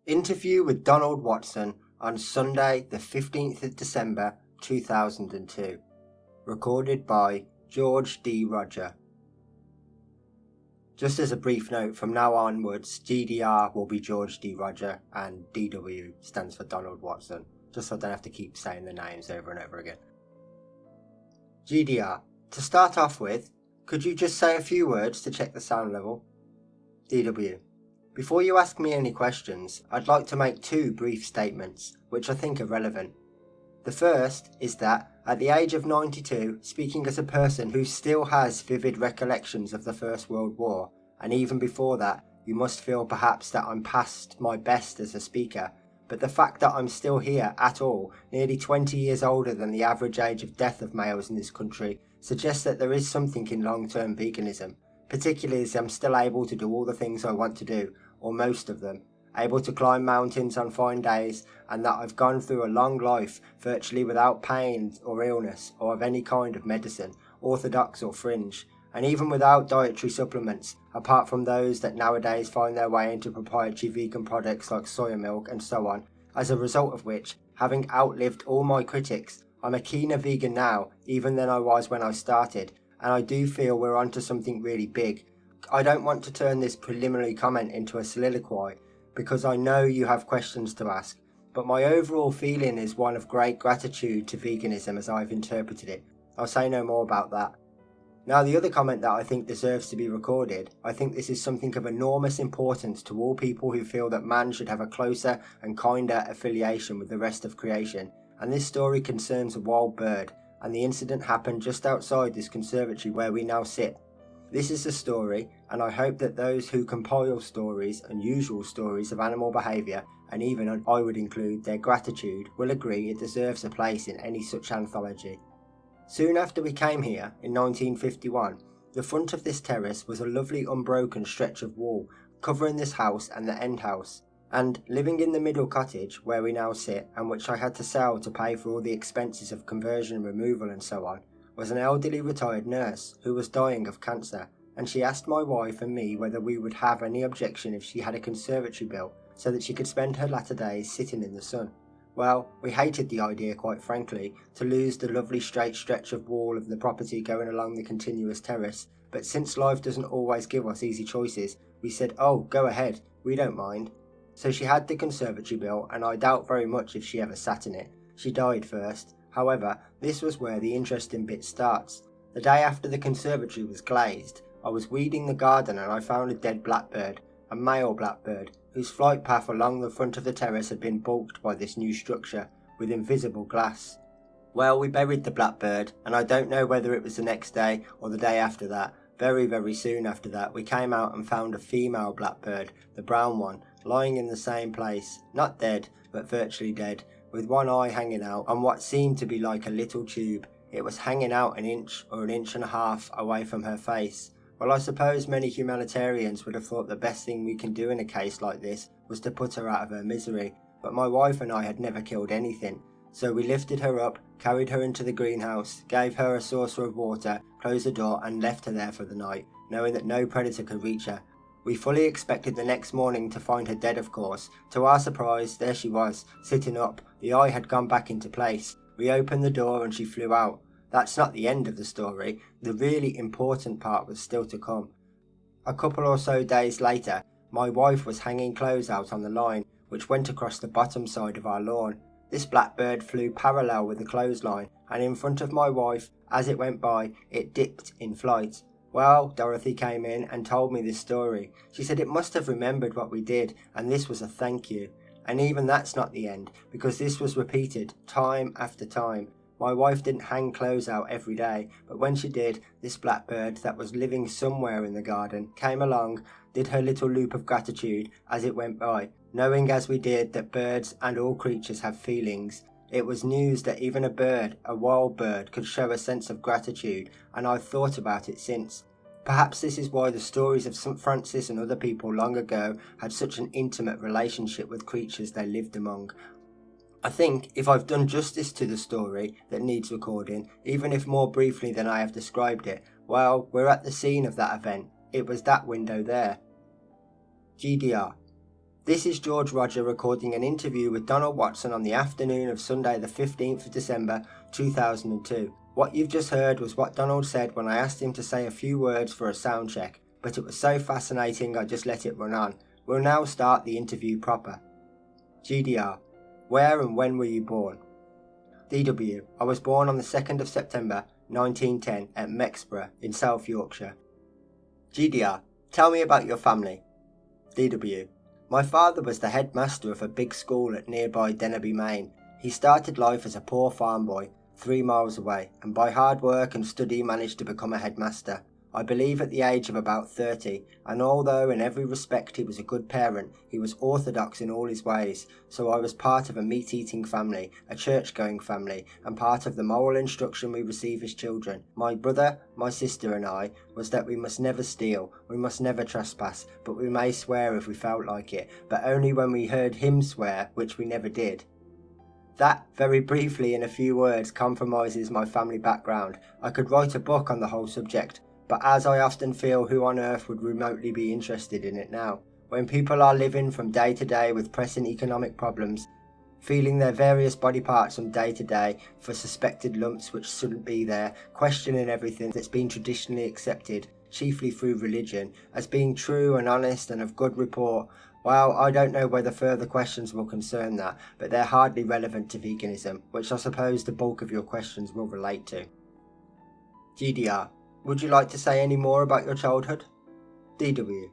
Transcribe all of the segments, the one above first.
Interview with Donald Watson on Sunday, the 15th of December 2002. Recorded by George D. Rodger. Just as a brief note, from now onwards, GDR will be George D. Rodger and DW stands for Donald Watson, just so I don't have to keep saying the names over and over again. GDR. To start off with, could you just say a few words to check the sound level? DW. Before you ask me any questions, I'd like to make two brief statements, which I think are relevant. The first is that, at the age of 92, speaking as a person who still has vivid recollections of the First World War, and even before that, you must feel perhaps that I'm past my best as a speaker, but the fact that I'm still here at all, nearly 20 years older than the average age of death of males in this country, suggests that there is something in long-term veganism, particularly as I'm still able to do all the things I want to do, or most of them, able to climb mountains on fine days, and that I've gone through a long life virtually without pain or illness or of any kind of medicine, orthodox or fringe, and even without dietary supplements, apart from those that nowadays find their way into proprietary vegan products like soya milk and so on, as a result of which, having outlived all my critics, I'm a keener vegan now even than I was when I started, and I do feel we're onto something really big. I don't want to turn this preliminary comment into a soliloquy, because I know you have questions to ask, but my overall feeling is one of great gratitude to veganism as I've interpreted it. I'll say no more about that. Now, the other comment that I think deserves to be recorded, I think this is something of enormous importance to all people who feel that man should have a closer and kinder affiliation with the rest of creation, and this story concerns a wild bird, and the incident happened just outside this conservatory where we now sit. This is a story, and I hope that those who compile stories, unusual stories of animal behaviour, and even I would include their gratitude, will agree it deserves a place in any such anthology. Soon after we came here, in 1951, the front of this terrace was a lovely unbroken stretch of wall, covering this house and the end house, and living in the middle cottage, where we now sit, and which I had to sell to pay for all the expenses of conversion, removal and so on, was an elderly retired nurse who was dying of cancer, and she asked my wife and me whether we would have any objection if she had a conservatory built so that she could spend her latter days sitting in the sun. Well, we hated the idea, quite frankly, to lose the lovely straight stretch of wall of the property going along the continuous terrace, but since life doesn't always give us easy choices, we said, oh, go ahead, we don't mind. So she had the conservatory built, and I doubt very much if she ever sat in it. She died first. However, this was where the interesting bit starts. The day after the conservatory was glazed, I was weeding the garden and I found a dead blackbird, a male blackbird, whose flight path along the front of the terrace had been balked by this new structure, with invisible glass. Well, we buried the blackbird, and I don't know whether it was the next day or the day after that. Very, very soon after that, we came out and found a female blackbird, the brown one, lying in the same place, not dead, but virtually dead, with one eye hanging out on what seemed to be like a little tube. It was hanging out an inch or an inch and a half away from her face. Well, I suppose many humanitarians would have thought the best thing we can do in a case like this was to put her out of her misery, but my wife and I had never killed anything, so we lifted her up, carried her into the greenhouse, gave her a saucer of water, closed the door and left her there for the night, knowing that no predator could reach her. We fully expected the next morning to find her dead, of course. To our surprise, there she was, sitting up. The eye had gone back into place. We opened the door and she flew out. That's not the end of the story. The really important part was still to come. A couple or so days later, my wife was hanging clothes out on the line, which went across the bottom side of our lawn. This blackbird flew parallel with the clothesline, and in front of my wife, as it went by, it dipped in flight. Well, Dorothy came in and told me this story. She said it must have remembered what we did, and this was a thank you. And even that's not the end, because this was repeated time after time. My wife didn't hang clothes out every day, but when she did, this blackbird that was living somewhere in the garden came along, did her little loop of gratitude as it went by, knowing as we did that birds and all creatures have feelings. It was news that even a bird, a wild bird, could show a sense of gratitude, and I've thought about it since. Perhaps this is why the stories of St. Francis and other people long ago had such an intimate relationship with creatures they lived among. I think if I've done justice to the story that needs recording, even if more briefly than I have described it, well, we're at the scene of that event. It was that window there. GDR. This is George Rodger recording an interview with Donald Watson on the afternoon of Sunday the 15th of December 2002. What you've just heard was what Donald said when I asked him to say a few words for a sound check, but it was so fascinating I just let it run on. We'll now start the interview proper. GDR. Where and when were you born? DW. I was born on the 2nd of September 1910 at Mexborough in South Yorkshire. GDR. Tell me about your family. DW. My father was the headmaster of a big school at nearby Dennerby, Maine. He started life as a poor farm boy 3 miles away, and by hard work and study managed to become a headmaster. I believe at the age of about 30, and although in every respect he was a good parent, he was orthodox in all his ways, so I was part of a meat-eating family, a church-going family, and part of the moral instruction we receive as children, my brother, my sister and I, was that we must never steal, we must never trespass, but we may swear if we felt like it, but only when we heard him swear, which we never did. That, very briefly in a few words, compromises my family background. I could write a book on the whole subject, but as I often feel, who on earth would remotely be interested in it now? When people are living from day to day with pressing economic problems, feeling their various body parts from day to day for suspected lumps which shouldn't be there, questioning everything that's been traditionally accepted, chiefly through religion, as being true and honest and of good report, well, I don't know whether further questions will concern that, but they're hardly relevant to veganism, which I suppose the bulk of your questions will relate to. GDR. Would you like to say any more about your childhood? DW.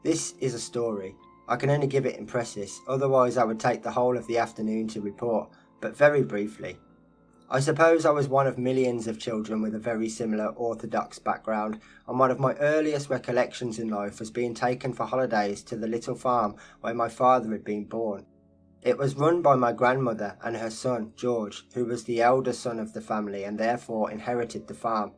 This is a story. I can only give it in precis, otherwise I would take the whole of the afternoon to report, but very briefly. I suppose I was one of millions of children with a very similar orthodox background, and one of my earliest recollections in life was being taken for holidays to the little farm where my father had been born. It was run by my grandmother and her son, George, who was the elder son of the family and therefore inherited the farm.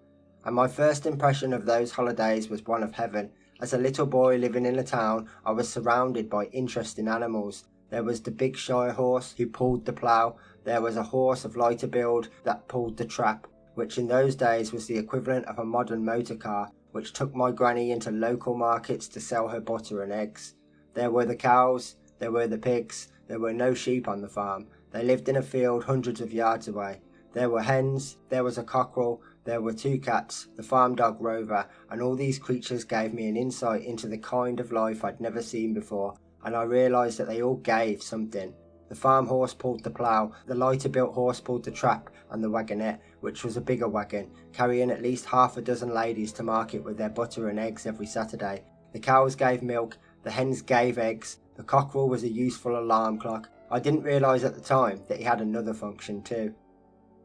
And my first impression of those holidays was one of heaven. As a little boy living in a town, I was surrounded by interesting animals. There was the big shire horse who pulled the plough. There was a horse of lighter build that pulled the trap, which in those days was the equivalent of a modern motor car, which took my granny into local markets to sell her butter and eggs. There were the cows, there were the pigs, there were no sheep on the farm. They lived in a field hundreds of yards away. There were hens, there was a cockerel, there were 2 cats, the farm dog Rover, and all these creatures gave me an insight into the kind of life I'd never seen before, and I realised that they all gave something. The farm horse pulled the plough, the lighter built horse pulled the trap, and the wagonette, which was a bigger wagon, carrying at least half a dozen ladies to market with their butter and eggs every Saturday. The cows gave milk, the hens gave eggs, the cockerel was a useful alarm clock. I didn't realise at the time that he had another function too.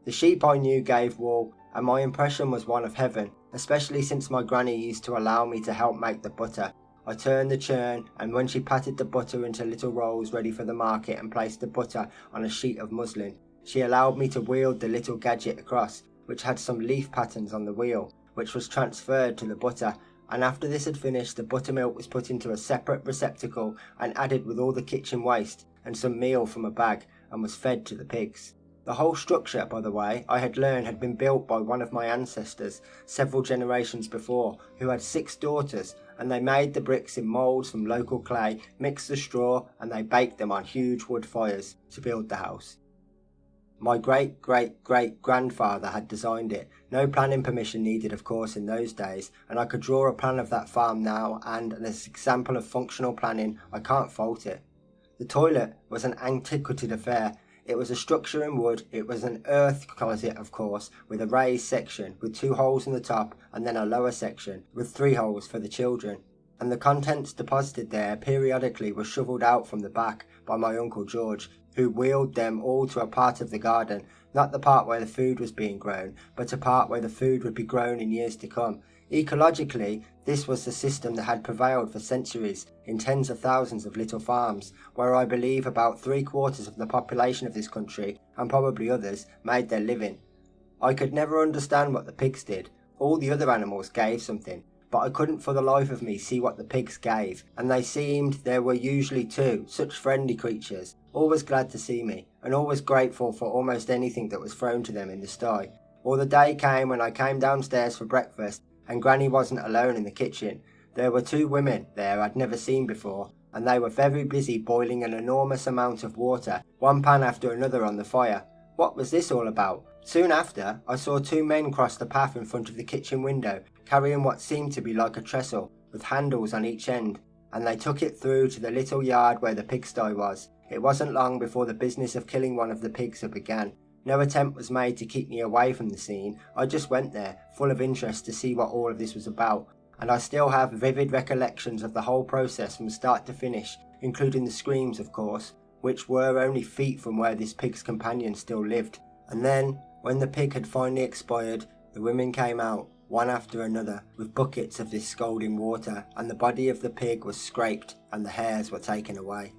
The sheep I knew gave wool, and my impression was one of heaven, especially since my granny used to allow me to help make the butter. I turned the churn, and when she patted the butter into little rolls ready for the market and placed the butter on a sheet of muslin, she allowed me to wield the little gadget across, which had some leaf patterns on the wheel, which was transferred to the butter, and after this had finished, the buttermilk was put into a separate receptacle and added with all the kitchen waste and some meal from a bag, and was fed to the pigs. The whole structure, by the way, I had learned had been built by one of my ancestors several generations before, who had 6 daughters, and they made the bricks in moulds from local clay, mixed the straw, and they baked them on huge wood fires to build the house. My great-great-great-grandfather had designed it. No planning permission needed, of course, in those days, and I could draw a plan of that farm now, and as an example of functional planning, I can't fault it. The toilet was an antiquated affair. It was a structure in wood. It was an earth closet, of course, with a raised section, with 2 holes in the top, and then a lower section, with 3 holes for the children. And the contents deposited there periodically were shovelled out from the back by my Uncle George, who wheeled them all to a part of the garden, not the part where the food was being grown, but a part where the food would be grown in years to come. Ecologically, this was the system that had prevailed for centuries in tens of thousands of little farms, where I believe about 3/4 of the population of this country, and probably others, made their living. I could never understand what the pigs did. All the other animals gave something, but I couldn't for the life of me see what the pigs gave, and there were usually 2, such friendly creatures, always glad to see me, and always grateful for almost anything that was thrown to them in the sty. Or the day came when I came downstairs for breakfast, and Granny wasn't alone in the kitchen. There were 2 women there I'd never seen before, and they were very busy boiling an enormous amount of water, one pan after another on the fire. What was this all about? Soon after, I saw two men cross the path in front of the kitchen window, carrying what seemed to be like a trestle, with handles on each end, and they took it through to the little yard where the pigsty was. It wasn't long before the business of killing one of the pigs had begun. No attempt was made to keep me away from the scene. I just went there, full of interest to see what all of this was about, and I still have vivid recollections of the whole process from start to finish, including the screams, of course, which were only feet from where this pig's companion still lived. And then, when the pig had finally expired, the women came out, one after another, with buckets of this scalding water, and the body of the pig was scraped and the hairs were taken away.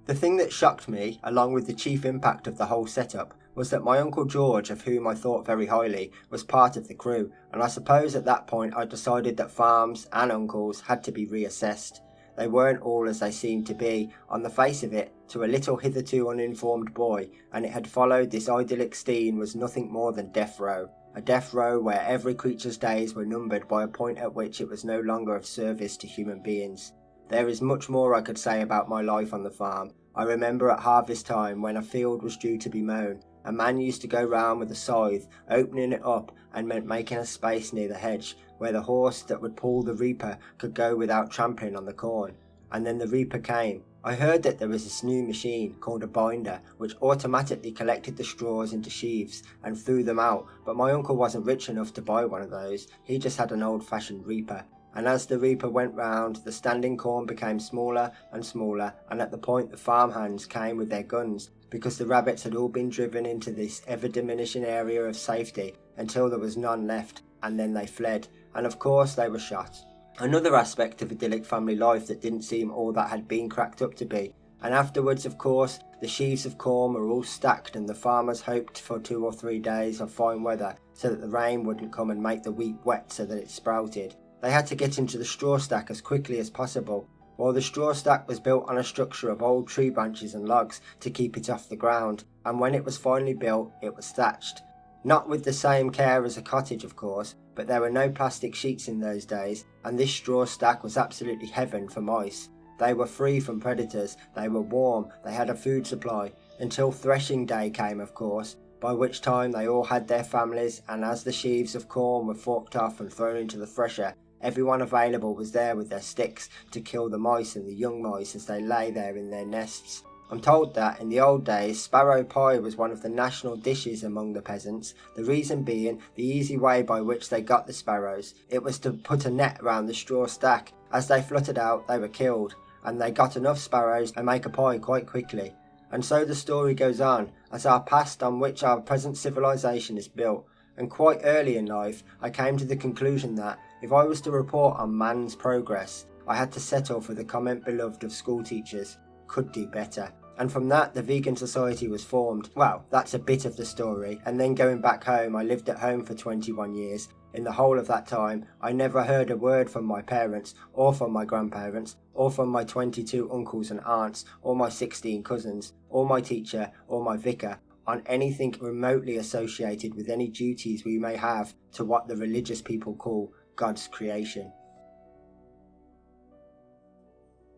The thing that shocked me, along with the chief impact of the whole setup, was that my Uncle George, of whom I thought very highly, was part of the crew, and I suppose at that point I decided that farms and uncles had to be reassessed. They weren't all as they seemed to be, on the face of it, to a little hitherto uninformed boy, and it had followed this idyllic scene was nothing more than death row. A death row where every creature's days were numbered by a point at which it was no longer of service to human beings. There is much more I could say about my life on the farm. I remember at harvest time, when a field was due to be mown, a man used to go round with a scythe, opening it up and making a space near the hedge, where the horse that would pull the reaper could go without trampling on the corn. And then the reaper came. I heard that there was this new machine called a binder, which automatically collected the straws into sheaves and threw them out, but my uncle wasn't rich enough to buy one of those. He just had an old-fashioned reaper. And as the reaper went round, the standing corn became smaller and smaller, and at the point the farmhands came with their guns, because the rabbits had all been driven into this ever-diminishing area of safety until there was none left, and then they fled, and of course they were shot. Another aspect of idyllic family life that didn't seem all that had been cracked up to be, and afterwards, of course, the sheaves of corn were all stacked and the farmers hoped for 2 or 3 days of fine weather so that the rain wouldn't come and make the wheat wet so that it sprouted. They had to get into the straw stack as quickly as possible. Well, the straw stack was built on a structure of old tree branches and logs to keep it off the ground, and when it was finally built, it was thatched. Not with the same care as a cottage, of course, but there were no plastic sheets in those days, and this straw stack was absolutely heaven for mice. They were free from predators, they were warm, they had a food supply, until threshing day came, of course, by which time they all had their families, and as the sheaves of corn were forked off and thrown into the thresher, everyone available was there with their sticks to kill the mice and the young mice as they lay there in their nests. I'm told that in the old days, sparrow pie was one of the national dishes among the peasants, the reason being the easy way by which they got the sparrows. It was to put a net around the straw stack. As they fluttered out, they were killed, and they got enough sparrows to make a pie quite quickly. And so the story goes on, as our past on which our present civilization is built. And quite early in life, I came to the conclusion that if I was to report on man's progress, I had to settle for the comment beloved of school teachers, could do better. And from that, the vegan society was formed. Well, that's a bit of the story. And then going back home, I lived at home for 21 years. In the whole of that time, I never heard a word from my parents, or from my grandparents, or from my 22 uncles and aunts, or my 16 cousins, or my teacher, or my vicar, on anything remotely associated with any duties we may have to what the religious people call God's creation.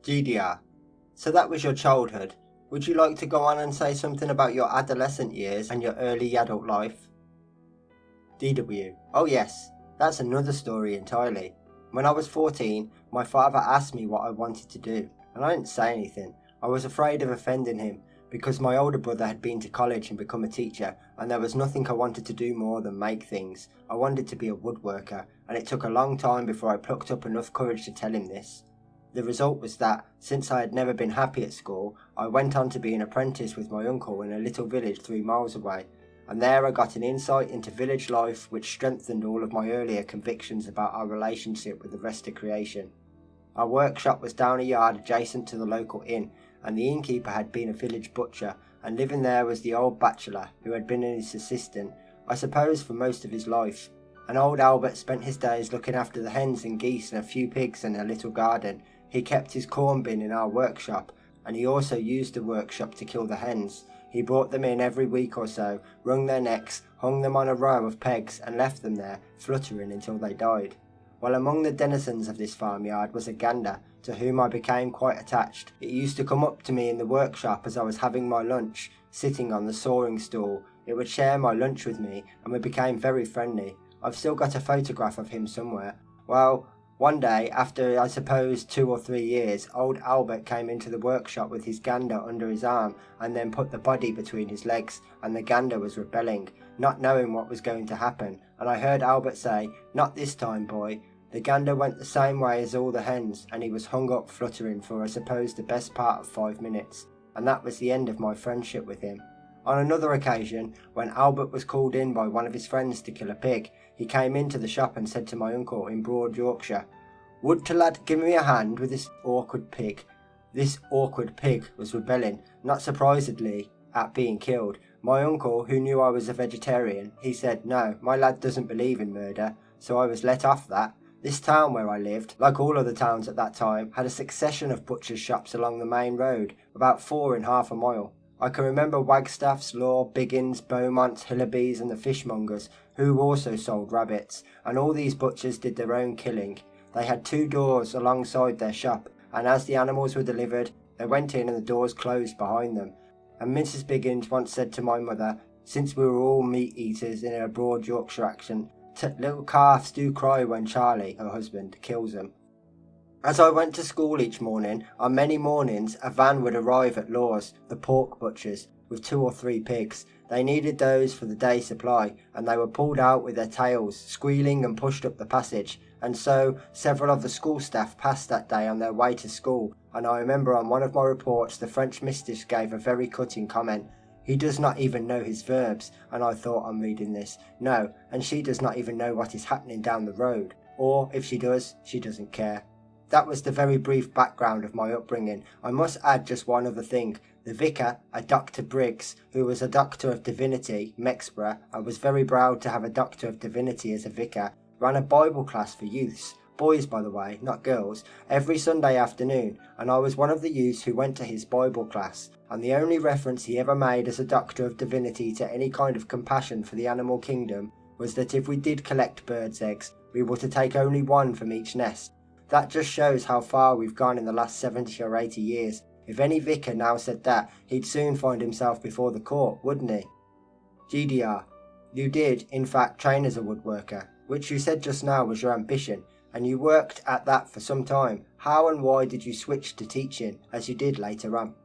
GDR. So that was your childhood. Would you like to go on and say something about your adolescent years and your early adult life? DW. Oh yes, that's another story entirely. When I was 14, my father asked me what I wanted to do, and I didn't say anything. I was afraid of offending him, because my older brother had been to college and become a teacher, and there was nothing I wanted to do more than make things. I wanted to be a woodworker, and it took a long time before I plucked up enough courage to tell him this. The result was that, since I had never been happy at school, I went on to be an apprentice with my uncle in a little village 3 miles away, and there I got an insight into village life which strengthened all of my earlier convictions about our relationship with the rest of creation. Our workshop was down a yard adjacent to the local inn, and the innkeeper had been a village butcher, and living there was the old bachelor, who had been his assistant, I suppose for most of his life. And old Albert spent his days looking after the hens and geese and a few pigs and a little garden. He kept his corn bin in our workshop, and he also used the workshop to kill the hens. He brought them in every week or so, wrung their necks, hung them on a row of pegs, and left them there, fluttering until they died. Well, among the denizens of this farmyard was a gander, to whom I became quite attached. It used to come up to me in the workshop as I was having my lunch, sitting on the sawing stool. It would share my lunch with me, and we became very friendly. I've still got a photograph of him somewhere. Well, one day, after I suppose 2 or 3 years, old Albert came into the workshop with his gander under his arm and then put the body between his legs, and the gander was rebelling, not knowing what was going to happen, and I heard Albert say, "Not this time, boy." The gander went the same way as all the hens, and he was hung up fluttering for I suppose the best part of 5 minutes, and that was the end of my friendship with him. On another occasion, when Albert was called in by one of his friends to kill a pig, he came into the shop and said to my uncle in broad Yorkshire, "Would to lad give me a hand with this awkward pig?" This awkward pig was rebelling, not surprisedly, at being killed. My uncle, who knew I was a vegetarian, he said, "No, my lad doesn't believe in murder," so I was let off that. This town where I lived, like all other towns at that time, had a succession of butchers' shops along the main road, about 4 in half a mile. I can remember Wagstaff's, Law, Biggins, Beaumont's, Hillaby's and the fishmongers, who also sold rabbits, and all these butchers did their own killing. They had 2 doors alongside their shop, and as the animals were delivered, they went in and the doors closed behind them. And Mrs. Biggins once said to my mother, since we were all meat eaters in her broad Yorkshire accent, "Little calves do cry when Charlie," her husband, kills them. As I went to school each morning, on many mornings a van would arrive at Law's, the pork butchers, with 2 or 3 pigs. They needed those for the day's supply, and they were pulled out with their tails, squealing and pushed up the passage, and so several of the school staff passed that day on their way to school, and I remember on one of my reports the French mistress gave a very cutting comment. "He does not even know his verbs," and I thought on reading this, no, and she does not even know what is happening down the road, or if she does, she doesn't care. That was the very brief background of my upbringing. I must add just one other thing. The vicar, a Dr. Briggs, who was a Doctor of Divinity, Mexborough, and was very proud to have a Doctor of Divinity as a vicar, ran a Bible class for youths, boys by the way, not girls, every Sunday afternoon, and I was one of the youths who went to his Bible class, and the only reference he ever made as a Doctor of Divinity to any kind of compassion for the animal kingdom was that if we did collect birds' eggs, we were to take only one from each nest. That just shows how far we've gone in the last 70 or 80 years. If any vicar now said that, he'd soon find himself before the court, wouldn't he? GDR. You did, in fact, train as a woodworker, which you said just now was your ambition, and you worked at that for some time. How and why did you switch to teaching, as you did later on?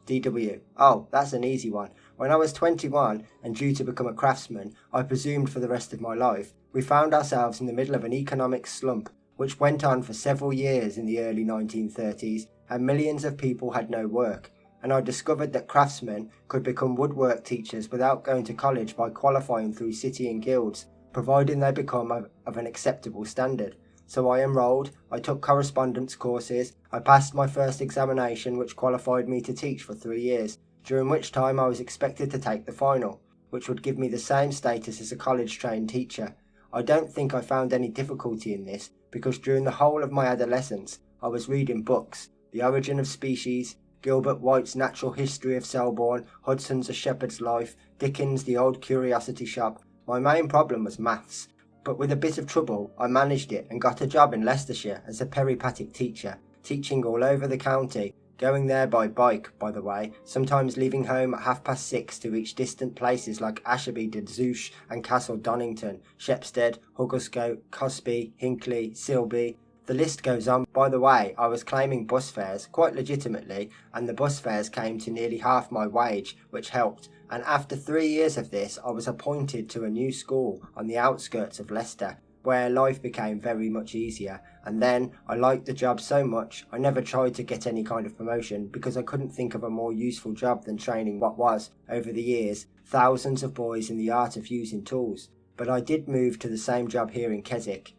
DW. Oh, that's an easy one. When I was 21 and due to become a craftsman, I presumed for the rest of my life, we found ourselves in the middle of an economic slump, which went on for several years in the early 1930s, and millions of people had no work, and I discovered that craftsmen could become woodwork teachers without going to college by qualifying through city and guilds, providing they become of an acceptable standard. So I enrolled, I took correspondence courses, I passed my first examination which qualified me to teach for 3 years, during which time I was expected to take the final, which would give me the same status as a college-trained teacher. I don't think I found any difficulty in this, because during the whole of my adolescence I was reading books, The Origin of Species, Gilbert White's Natural History of Selborne, Hudson's A Shepherd's Life, Dickens' The Old Curiosity Shop. My main problem was maths, but with a bit of trouble I managed it and got a job in Leicestershire as a peripatetic teacher, teaching all over the county, going there by bike, by the way, sometimes leaving home at 6:30 to reach distant places like Ashby de Zouch and Castle Donington, Shepstead, Huggerscote, Cosby, Hinckley, Silby. The list goes on. By the way, I was claiming bus fares, quite legitimately, and the bus fares came to nearly half my wage, which helped, and after 3 years of this I was appointed to a new school on the outskirts of Leicester, where life became very much easier, and then I liked the job so much I never tried to get any kind of promotion because I couldn't think of a more useful job than training what was, over the years, thousands of boys in the art of using tools. But I did move to the same job here in Keswick,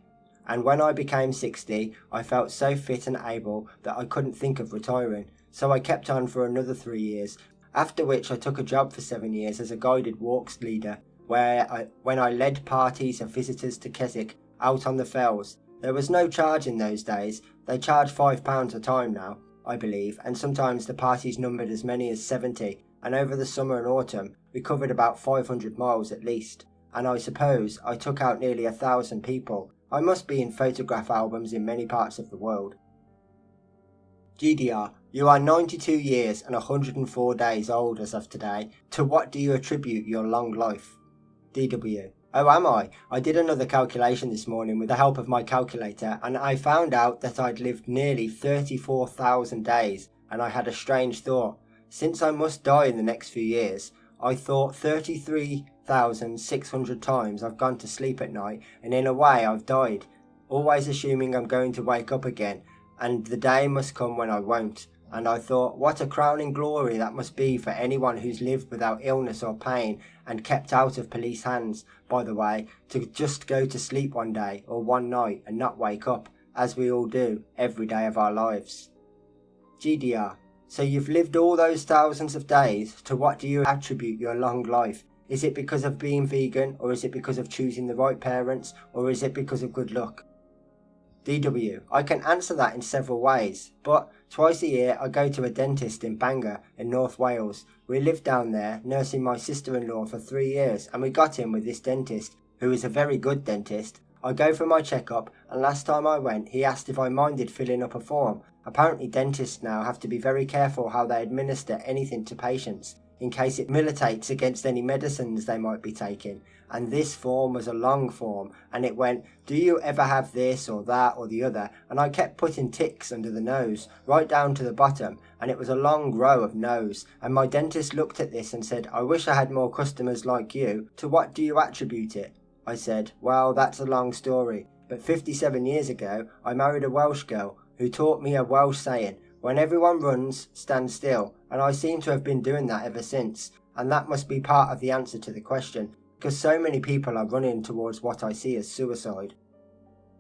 and when I became 60 I felt so fit and able that I couldn't think of retiring, so I kept on for another 3 years, after which I took a job for 7 years as a guided walks leader, when I led parties of visitors to Keswick out on the fells. There was no charge in those days. They charge £5 a time now, I believe, and sometimes the parties numbered as many as 70, and over the summer and autumn we covered about 500 miles at least, and I suppose I took out nearly 1,000 people. I must be in photograph albums in many parts of the world. GDR, you are 92 years and 104 days old as of today. To what do you attribute your long life? DW, oh, am I? I did another calculation this morning with the help of my calculator, and I found out that I'd lived nearly 34,000 days, and I had a strange thought. Since I must die in the next few years, I thought 33,600 times I've gone to sleep at night, and in a way I've died, always assuming I'm going to wake up again, and the day must come when I won't. And I thought, what a crowning glory that must be for anyone who's lived without illness or pain and kept out of police hands, by the way, to just go to sleep one day or one night and not wake up, as we all do every day of our lives. GDR, so you've lived all those thousands of days. To what do you attribute your long life? Is it because of being vegan, or is it because of choosing the right parents, or is it because of good luck? DW, I can answer that in several ways, but twice a year I go to a dentist in Bangor in North Wales. We lived down there nursing my sister-in-law for 3 years, and we got in with this dentist, who is a very good dentist. I go for my checkup, and last time I went he asked if I minded filling up a form. Apparently dentists now have to be very careful how they administer anything to patients, in case it militates against any medicines they might be taking. And this form was a long form, and it went, do you ever have this or that or the other? And I kept putting ticks under the nose, right down to the bottom, and it was a long row of no's. And my dentist looked at this and said, I wish I had more customers like you. To what do you attribute it? I said, well, that's a long story, but 57 years ago I married a Welsh girl who taught me a Welsh saying, when everyone runs, stand still, and I seem to have been doing that ever since, and that must be part of the answer to the question, because so many people are running towards what I see as suicide.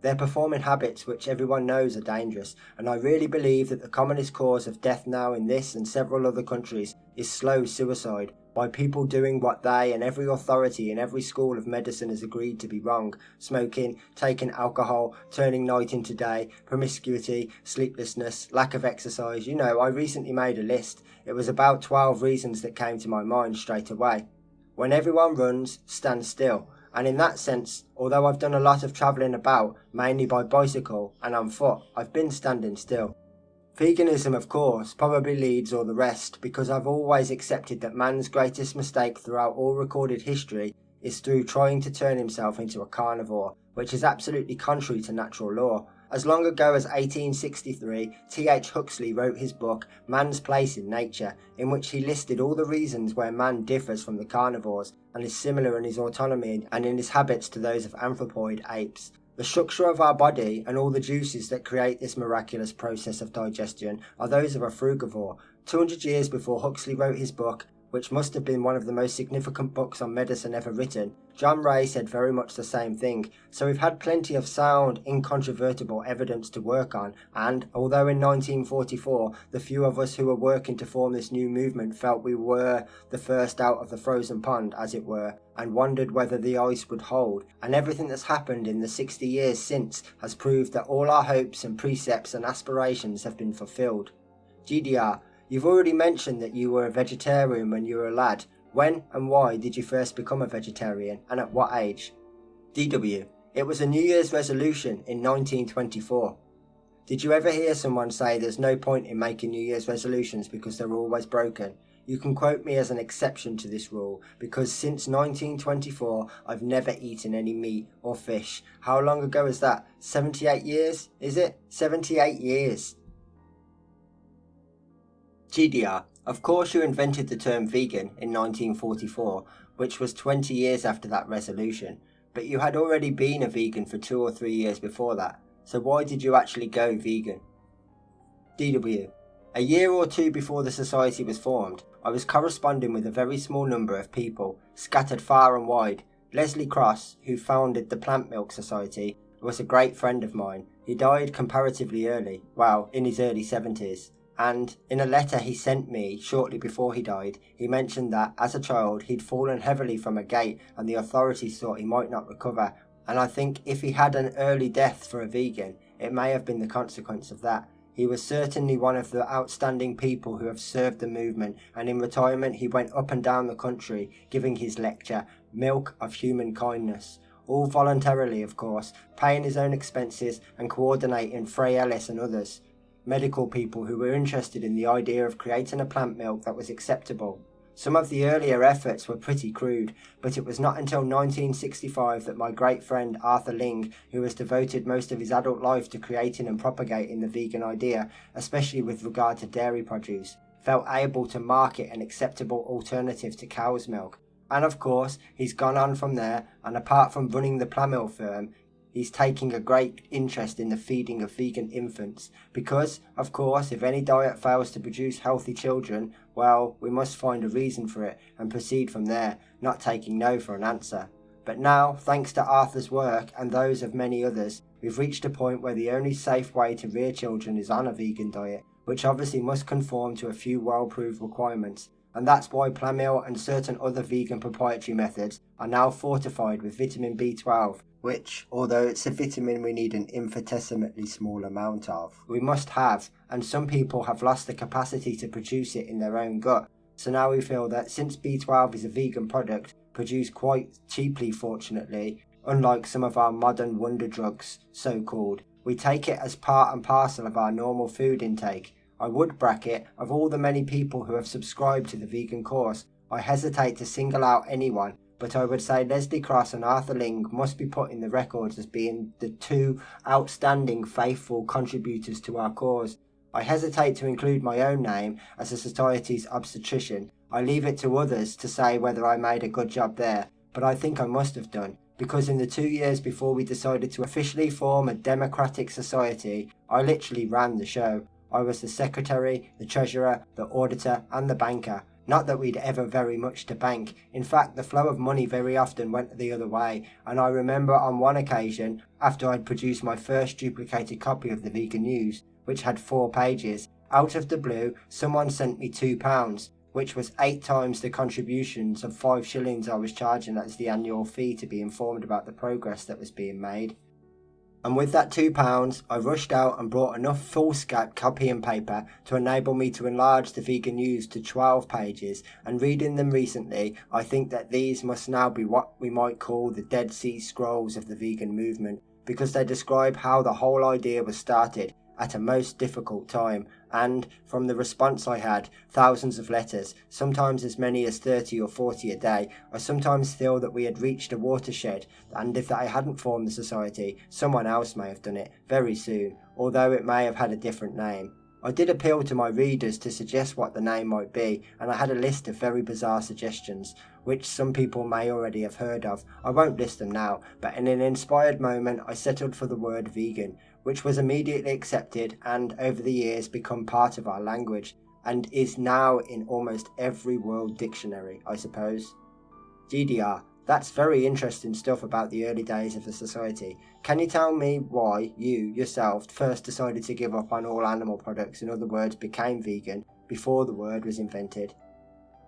They're performing habits which everyone knows are dangerous, and I really believe that the commonest cause of death now in this and several other countries is slow suicide, by people doing what they and every authority in every school of medicine has agreed to be wrong: smoking, taking alcohol, turning night into day, promiscuity, sleeplessness, lack of exercise. You know, I recently made a list. It was about 12 reasons that came to my mind straight away. When everyone runs, stand still. And in that sense, although I've done a lot of travelling about, mainly by bicycle and on foot, I've been standing still. Veganism, of course, probably leads all the rest, because I've always accepted that man's greatest mistake throughout all recorded history is through trying to turn himself into a carnivore, which is absolutely contrary to natural law. As long ago as 1863, T.H. Huxley wrote his book Man's Place in Nature, in which he listed all the reasons where man differs from the carnivores and is similar in his autonomy and in his habits to those of anthropoid apes. The structure of our body and all the juices that create this miraculous process of digestion are those of a frugivore. 200 years before Huxley wrote his book, which must have been one of the most significant books on medicine ever written, John Ray said very much the same thing. So we've had plenty of sound, incontrovertible evidence to work on, and although in 1944 the few of us who were working to form this new movement felt we were the first out of the frozen pond, as it were, and wondered whether the ice would hold, and everything that's happened in the 60 years since has proved that all our hopes and precepts and aspirations have been fulfilled. GDR, you've already mentioned that you were a vegetarian when you were a lad. When and why did you first become a vegetarian, and at what age? DW, it was a New Year's resolution in 1924. Did you ever hear someone say there's no point in making New Year's resolutions because they're always broken? You can quote me as an exception to this rule, because since 1924 I've never eaten any meat or fish. How long ago is that? 78 years? Is it? 78 years. GDR, of course you invented the term vegan in 1944, which was 20 years after that resolution, but you had already been a vegan for 2 or 3 years before that, so why did you actually go vegan? DW, a year or two before the society was formed, I was corresponding with a very small number of people, scattered far and wide. Leslie Cross, who founded the Plant Milk Society, was a great friend of mine. He died comparatively early, in his early 70s. And in a letter he sent me shortly before he died, he mentioned that as a child he'd fallen heavily from a gate and the authorities thought he might not recover. And I think if he had an early death for a vegan, it may have been the consequence of that. He was certainly one of the outstanding people who have served the movement, and in retirement he went up and down the country giving his lecture, Milk of Human Kindness. All voluntarily, of course, paying his own expenses and coordinating Frey Ellis and others. medical people who were interested in the idea of creating a plant milk that was acceptable. Some of the earlier efforts were pretty crude, but it was not until 1965 that my great friend Arthur Ling, who has devoted most of his adult life to creating and propagating the vegan idea, especially with regard to dairy produce, felt able to market an acceptable alternative to cow's milk. And of course, he's gone on from there, and apart from running the Plamil firm, he's taking a great interest in the feeding of vegan infants, because, of course, if any diet fails to produce healthy children, well, we must find a reason for it and proceed from there, not taking no for an answer. But now, thanks to Arthur's work and those of many others, we've reached a point where the only safe way to rear children is on a vegan diet, which obviously must conform to a few well-proved requirements. And that's why Plamil and certain other vegan proprietary methods are now fortified with vitamin B12, which, although it's a vitamin we need an infinitesimally small amount of, we must have, and some people have lost the capacity to produce it in their own gut. So now we feel that since B12 is a vegan product, produced quite cheaply fortunately, unlike some of our modern wonder drugs, so-called, we take it as part and parcel of our normal food intake. I would bracket, of all the many people who have subscribed to the vegan course, I hesitate to single out anyone, but I would say Leslie Cross and Arthur Ling must be put in the records as being the two outstanding faithful contributors to our cause. I hesitate to include my own name as a society's obstetrician. I leave it to others to say whether I made a good job there, but I think I must have done, because in the 2 years before we decided to officially form a democratic society, I literally ran the show. I was the secretary, the treasurer, the auditor and the banker. Not that we'd ever very much to bank. In fact, the flow of money very often went the other way, and I remember on one occasion, after I'd produced my first duplicated copy of the Vegan News, which had 4 pages, out of the blue, someone sent me £2, which was 8 times the contributions of 5 shillings I was charging as the annual fee to be informed about the progress that was being made. And with that £2, I rushed out and brought enough foolscap copy and paper to enable me to enlarge the Vegan News to 12 pages, and reading them recently, I think that these must now be what we might call the Dead Sea Scrolls of the vegan movement, because they describe how the whole idea was started at a most difficult time, and, from the response I had, thousands of letters, sometimes as many as 30 or 40 a day, I sometimes feel that we had reached a watershed, and if I hadn't formed the society, someone else may have done it, very soon, although it may have had a different name. I did appeal to my readers to suggest what the name might be, and I had a list of very bizarre suggestions, which some people may already have heard of. I won't list them now, but in an inspired moment I settled for the word vegan, which was immediately accepted and over the years become part of our language, and is now in almost every world dictionary, I suppose. GDR. That's very interesting stuff about the early days of the society. Can you tell me why you, yourself, first decided to give up on all animal products, in other words, became vegan, before the word was invented?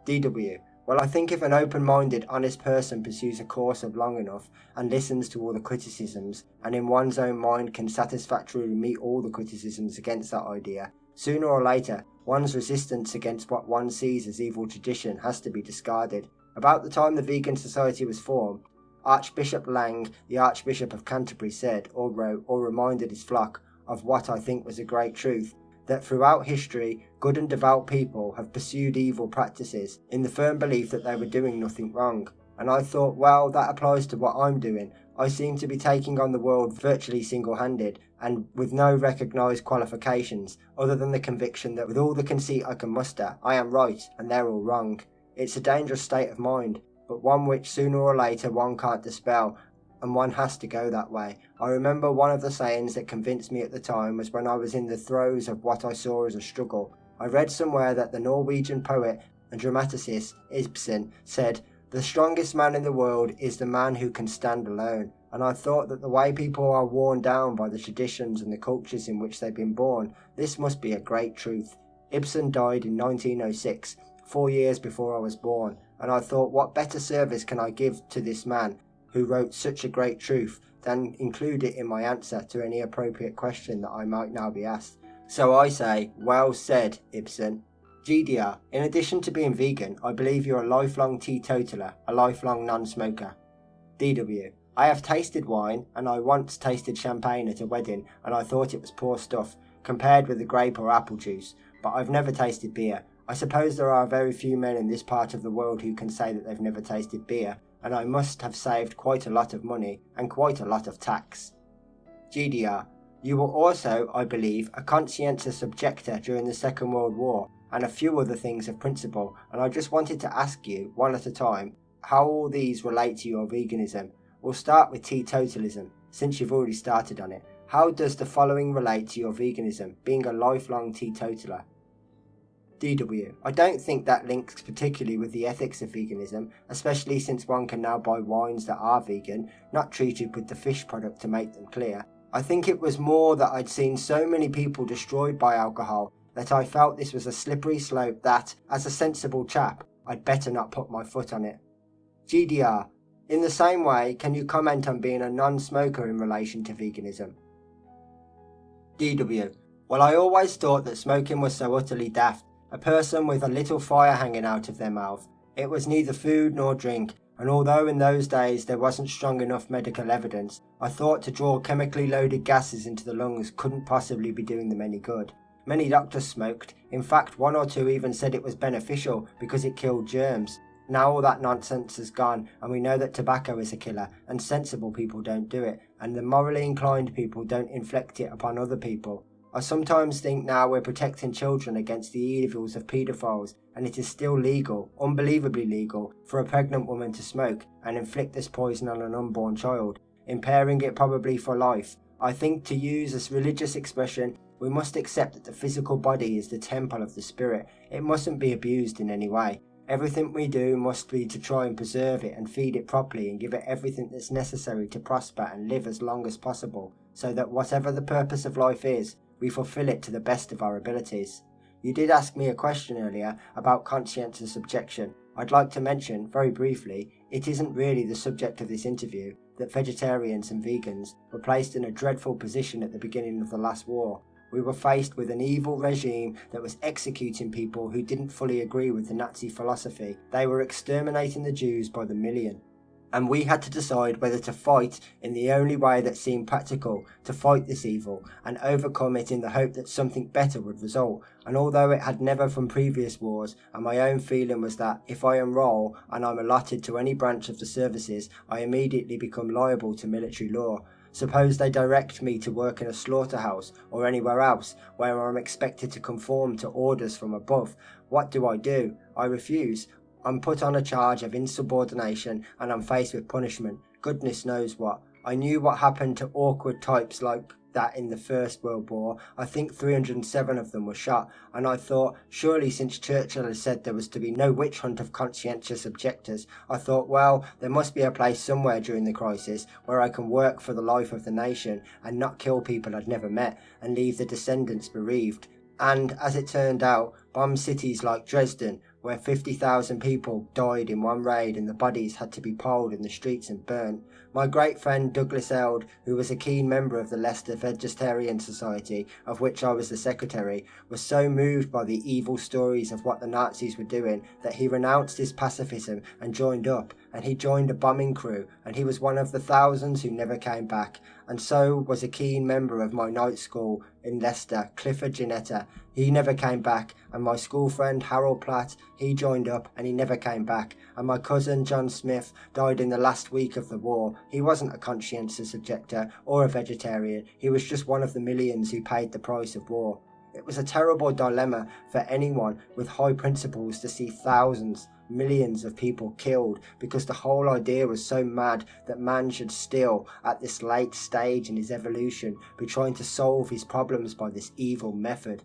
DW. Well, I think if an open-minded, honest person pursues a course of long enough and listens to all the criticisms, and in one's own mind can satisfactorily meet all the criticisms against that idea, sooner or later, one's resistance against what one sees as evil tradition has to be discarded. About the time the Vegan Society was formed, Archbishop Lang, the Archbishop of Canterbury, said or wrote or reminded his flock of what I think was a great truth, that throughout history, good and devout people have pursued evil practices in the firm belief that they were doing nothing wrong. And I thought, well, that applies to what I'm doing. I seem to be taking on the world virtually single-handed and with no recognised qualifications, other than the conviction that with all the conceit I can muster, I am right and they're all wrong. It's a dangerous state of mind, but one which sooner or later one can't dispel, and one has to go that way. I remember one of the sayings that convinced me at the time was when I was in the throes of what I saw as a struggle. I read somewhere that the Norwegian poet and dramaticist Ibsen said, "The strongest man in the world is the man who can stand alone," and I thought that the way people are worn down by the traditions and the cultures in which they've been born, this must be a great truth. Ibsen died in 1906, 4 years before I was born, and I thought, what better service can I give to this man who wrote such a great truth than include it in my answer to any appropriate question that I might now be asked. So I say, well said, Ibsen. GDR, in addition to being vegan, I believe you're a lifelong teetotaler, a lifelong non-smoker. DW, I have tasted wine, and I once tasted champagne at a wedding, and I thought it was poor stuff. compared with the grape or apple juice, but I've never tasted beer. I suppose there are very few men in this part of the world who can say that they've never tasted beer, and I must have saved quite a lot of money and quite a lot of tax. GDR. You were also, I believe, a conscientious objector during the Second World War, and a few other things of principle, and I just wanted to ask you, one at a time, how all these relate to your veganism. We'll start with teetotalism, since you've already started on it. How does the following relate to your veganism, being a lifelong teetotaler? DW. I don't think that links particularly with the ethics of veganism, especially since one can now buy wines that are vegan, not treated with the fish product to make them clear. I think it was more that I'd seen so many people destroyed by alcohol that I felt this was a slippery slope that, as a sensible chap, I'd better not put my foot on it. GDR. In the same way, can you comment on being a non-smoker in relation to veganism? DW. Well, I always thought that smoking was so utterly daft, a person with a little fire hanging out of their mouth. It was neither food nor drink, and although in those days there wasn't strong enough medical evidence, I thought to draw chemically loaded gases into the lungs couldn't possibly be doing them any good. Many doctors smoked. In fact, one or two even said it was beneficial because it killed germs. Now all that nonsense has gone, and we know that tobacco is a killer, and sensible people don't do it, and the morally inclined people don't inflict it upon other people. I sometimes think now we're protecting children against the evils of paedophiles, and it is still legal, unbelievably legal, for a pregnant woman to smoke and inflict this poison on an unborn child, impairing it probably for life. I think, to use a religious expression, we must accept that the physical body is the temple of the spirit. It mustn't be abused in any way. Everything we do must be to try and preserve it and feed it properly and give it everything that's necessary to prosper and live as long as possible, so that whatever the purpose of life is, we fulfill it to the best of our abilities. You did ask me a question earlier about conscientious objection. I'd like to mention, very briefly, it isn't really the subject of this interview, that vegetarians and vegans were placed in a dreadful position at the beginning of the last war. We were faced with an evil regime that was executing people who didn't fully agree with the Nazi philosophy. They were exterminating the Jews by the million. And we had to decide whether to fight in the only way that seemed practical, to fight this evil, and overcome it in the hope that something better would result. And although it had never from previous wars, and my own feeling was that if I enrol and I'm allotted to any branch of the services, I immediately become liable to military law. Suppose they direct me to work in a slaughterhouse or anywhere else where I'm expected to conform to orders from above. What do? I refuse. I'm put on a charge of insubordination and I'm faced with punishment. Goodness knows what. I knew what happened to awkward types like that in the First World War. I think 307 of them were shot, and I thought, surely since Churchill had said there was to be no witch hunt of conscientious objectors, I thought, well, there must be a place somewhere during the crisis where I can work for the life of the nation and not kill people I'd never met and leave the descendants bereaved. And, as it turned out, bomb cities like Dresden, where 50,000 people died in one raid and the bodies had to be piled in the streets and burnt. My great friend Douglas Eld, who was a keen member of the Leicester Vegetarian Society, of which I was the secretary, was so moved by the evil stories of what the Nazis were doing that he renounced his pacifism and joined up, and he joined a bombing crew, and he was one of the thousands who never came back. And so was a keen member of my night school in Leicester, Clifford Ginetta. He never came back, and my school friend Harold Platt, he joined up and he never came back, and my cousin John Smith died in the last week of the war. He wasn't a conscientious objector or a vegetarian, he was just one of the millions who paid the price of war. It was a terrible dilemma for anyone with high principles to see thousands, millions of people killed because the whole idea was so mad that man should still, at this late stage in his evolution, be trying to solve his problems by this evil method.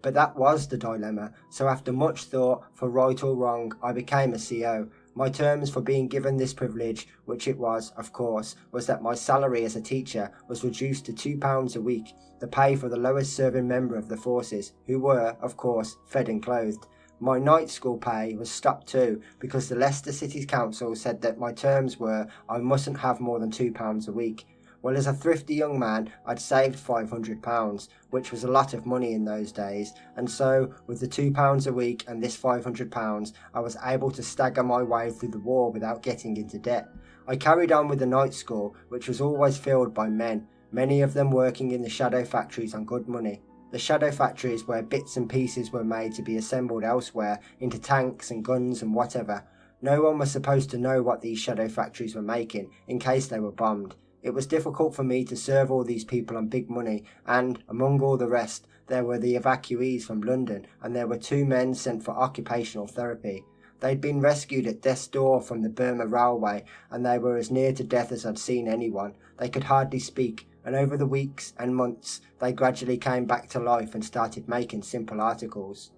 But that was the dilemma, so after much thought, for right or wrong, I became a CO. My terms for being given this privilege, which it was, of course, was that my salary as a teacher was reduced to £2 a week, the pay for the lowest serving member of the forces, who were, of course, fed and clothed. My night school pay was stopped too, because the Leicester City Council said that my terms were I mustn't have more than £2 a week. Well, as a thrifty young man, I'd saved £500, which was a lot of money in those days, and so, with the £2 a week and this £500, I was able to stagger my way through the war without getting into debt. I carried on with the night school, which was always filled by men, many of them working in the shadow factories on good money. The shadow factories where bits and pieces were made to be assembled elsewhere into tanks and guns and whatever. No one was supposed to know what these shadow factories were making in case they were bombed. It was difficult for me to serve all these people on big money, and, among all the rest, there were the evacuees from London, and there were 2 men sent for occupational therapy. They'd been rescued at death's door from the Burma Railway, and they were as near to death as I'd seen anyone. They could hardly speak, and over the weeks and months they gradually came back to life and started making simple articles.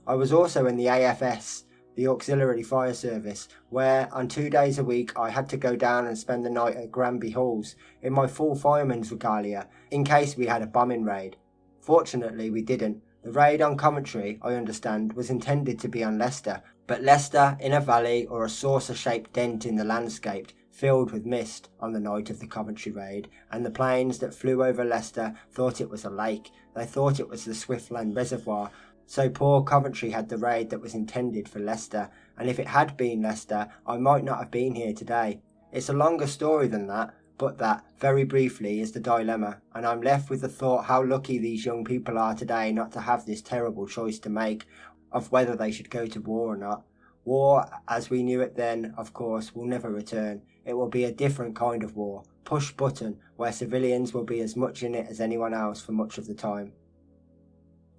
I was also in the AFS, the Auxiliary Fire Service, where on 2 days a week I had to go down and spend the night at Granby Halls in my full fireman's regalia in case we had a bombing raid. Fortunately we didn't. The raid on Coventry, I understand, was intended to be on Leicester, but Leicester in a valley or a saucer-shaped dent in the landscape filled with mist on the night of the Coventry raid, and the planes that flew over Leicester thought it was a lake. They thought it was the Swiftland Reservoir. So poor Coventry had the raid that was intended for Leicester, and if it had been Leicester, I might not have been here today. It's a longer story than that, but that, very briefly, is the dilemma, and I'm left with the thought how lucky these young people are today not to have this terrible choice to make of whether they should go to war or not. War, as we knew it then, of course, will never return. It will be a different kind of war, push button, where civilians will be as much in it as anyone else for much of the time.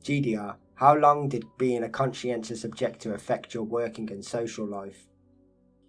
GDR. How long did being a conscientious objector affect your working and social life?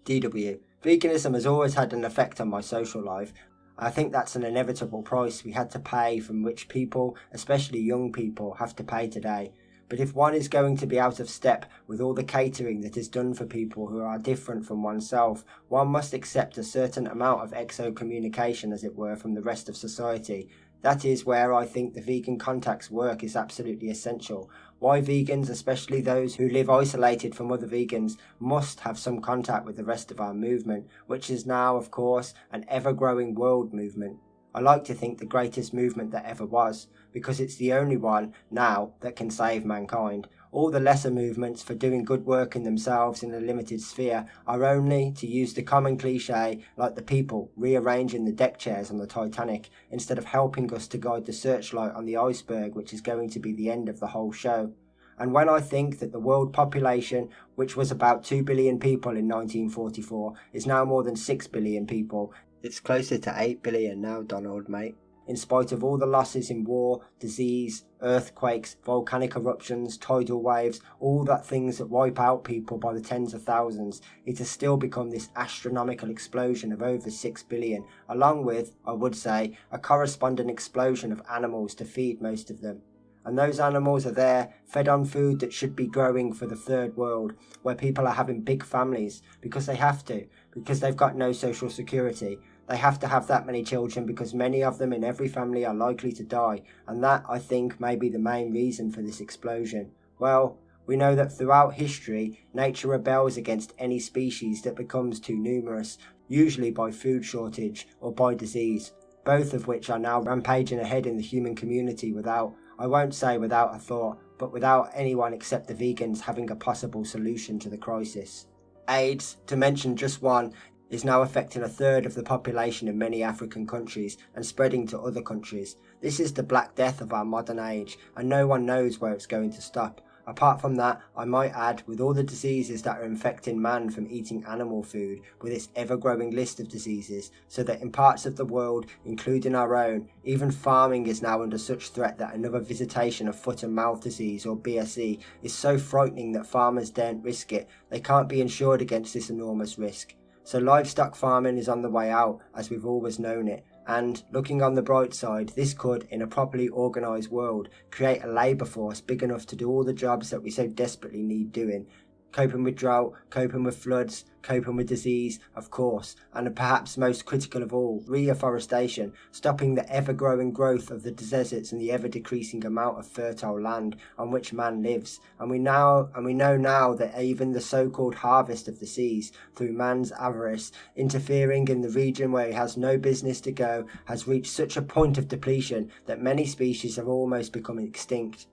DW. Veganism has always had an effect on my social life. I think that's an inevitable price we had to pay, from which people, especially young people, have to pay today. But if one is going to be out of step with all the catering that is done for people who are different from oneself, one must accept a certain amount of exo-communication, as it were, from the rest of society. That is where I think the vegan contact's work is absolutely essential. Why vegans, especially those who live isolated from other vegans, must have some contact with the rest of our movement, which is now, of course, an ever-growing world movement. I like to think the greatest movement that ever was, because it's the only one now that can save mankind. All the lesser movements for doing good work in themselves in a limited sphere are only, to use the common cliche, like the people rearranging the deck chairs on the Titanic, instead of helping us to guide the searchlight on the iceberg, which is going to be the end of the whole show. And when I think that the world population, which was about 2 billion people in 1944, is now more than 6 billion people, it's closer to 8 billion now, Donald, mate. In spite of all the losses in war, disease, earthquakes, volcanic eruptions, tidal waves, all that things that wipe out people by the tens of thousands, it has still become this astronomical explosion of over 6 billion, along with, I would say, a corresponding explosion of animals to feed most of them. And those animals are there, fed on food that should be growing for the third world, where people are having big families, because they have to, because they've got no social security. They have to have that many children because many of them in every family are likely to die, and that, I think, may be the main reason for this explosion. Well, we know that throughout history, nature rebels against any species that becomes too numerous, usually by food shortage or by disease, both of which are now rampaging ahead in the human community without, I won't say without a thought, but without anyone except the vegans having a possible solution to the crisis. AIDS, to mention just one, is now affecting a third of the population in many African countries and spreading to other countries. This is the Black Death of our modern age, and no one knows where it's going to stop. Apart from that, I might add, with all the diseases that are infecting man from eating animal food, with its ever-growing list of diseases, so that in parts of the world, including our own, even farming is now under such threat that another visitation of foot and mouth disease, or BSE, is so frightening that farmers daren't risk it. They can't be insured against this enormous risk. So livestock farming is on the way out, as we've always known it, and, looking on the bright side, this could, in a properly organised world, create a labour force big enough to do all the jobs that we so desperately need doing. Coping with drought, coping with floods, coping with disease, of course, and perhaps most critical of all, reforestation, stopping the ever-growing growth of the deserts and the ever-decreasing amount of fertile land on which man lives. And we know now that even the so-called harvest of the seas, through man's avarice, interfering in the region where he has no business to go, has reached such a point of depletion that many species have almost become extinct.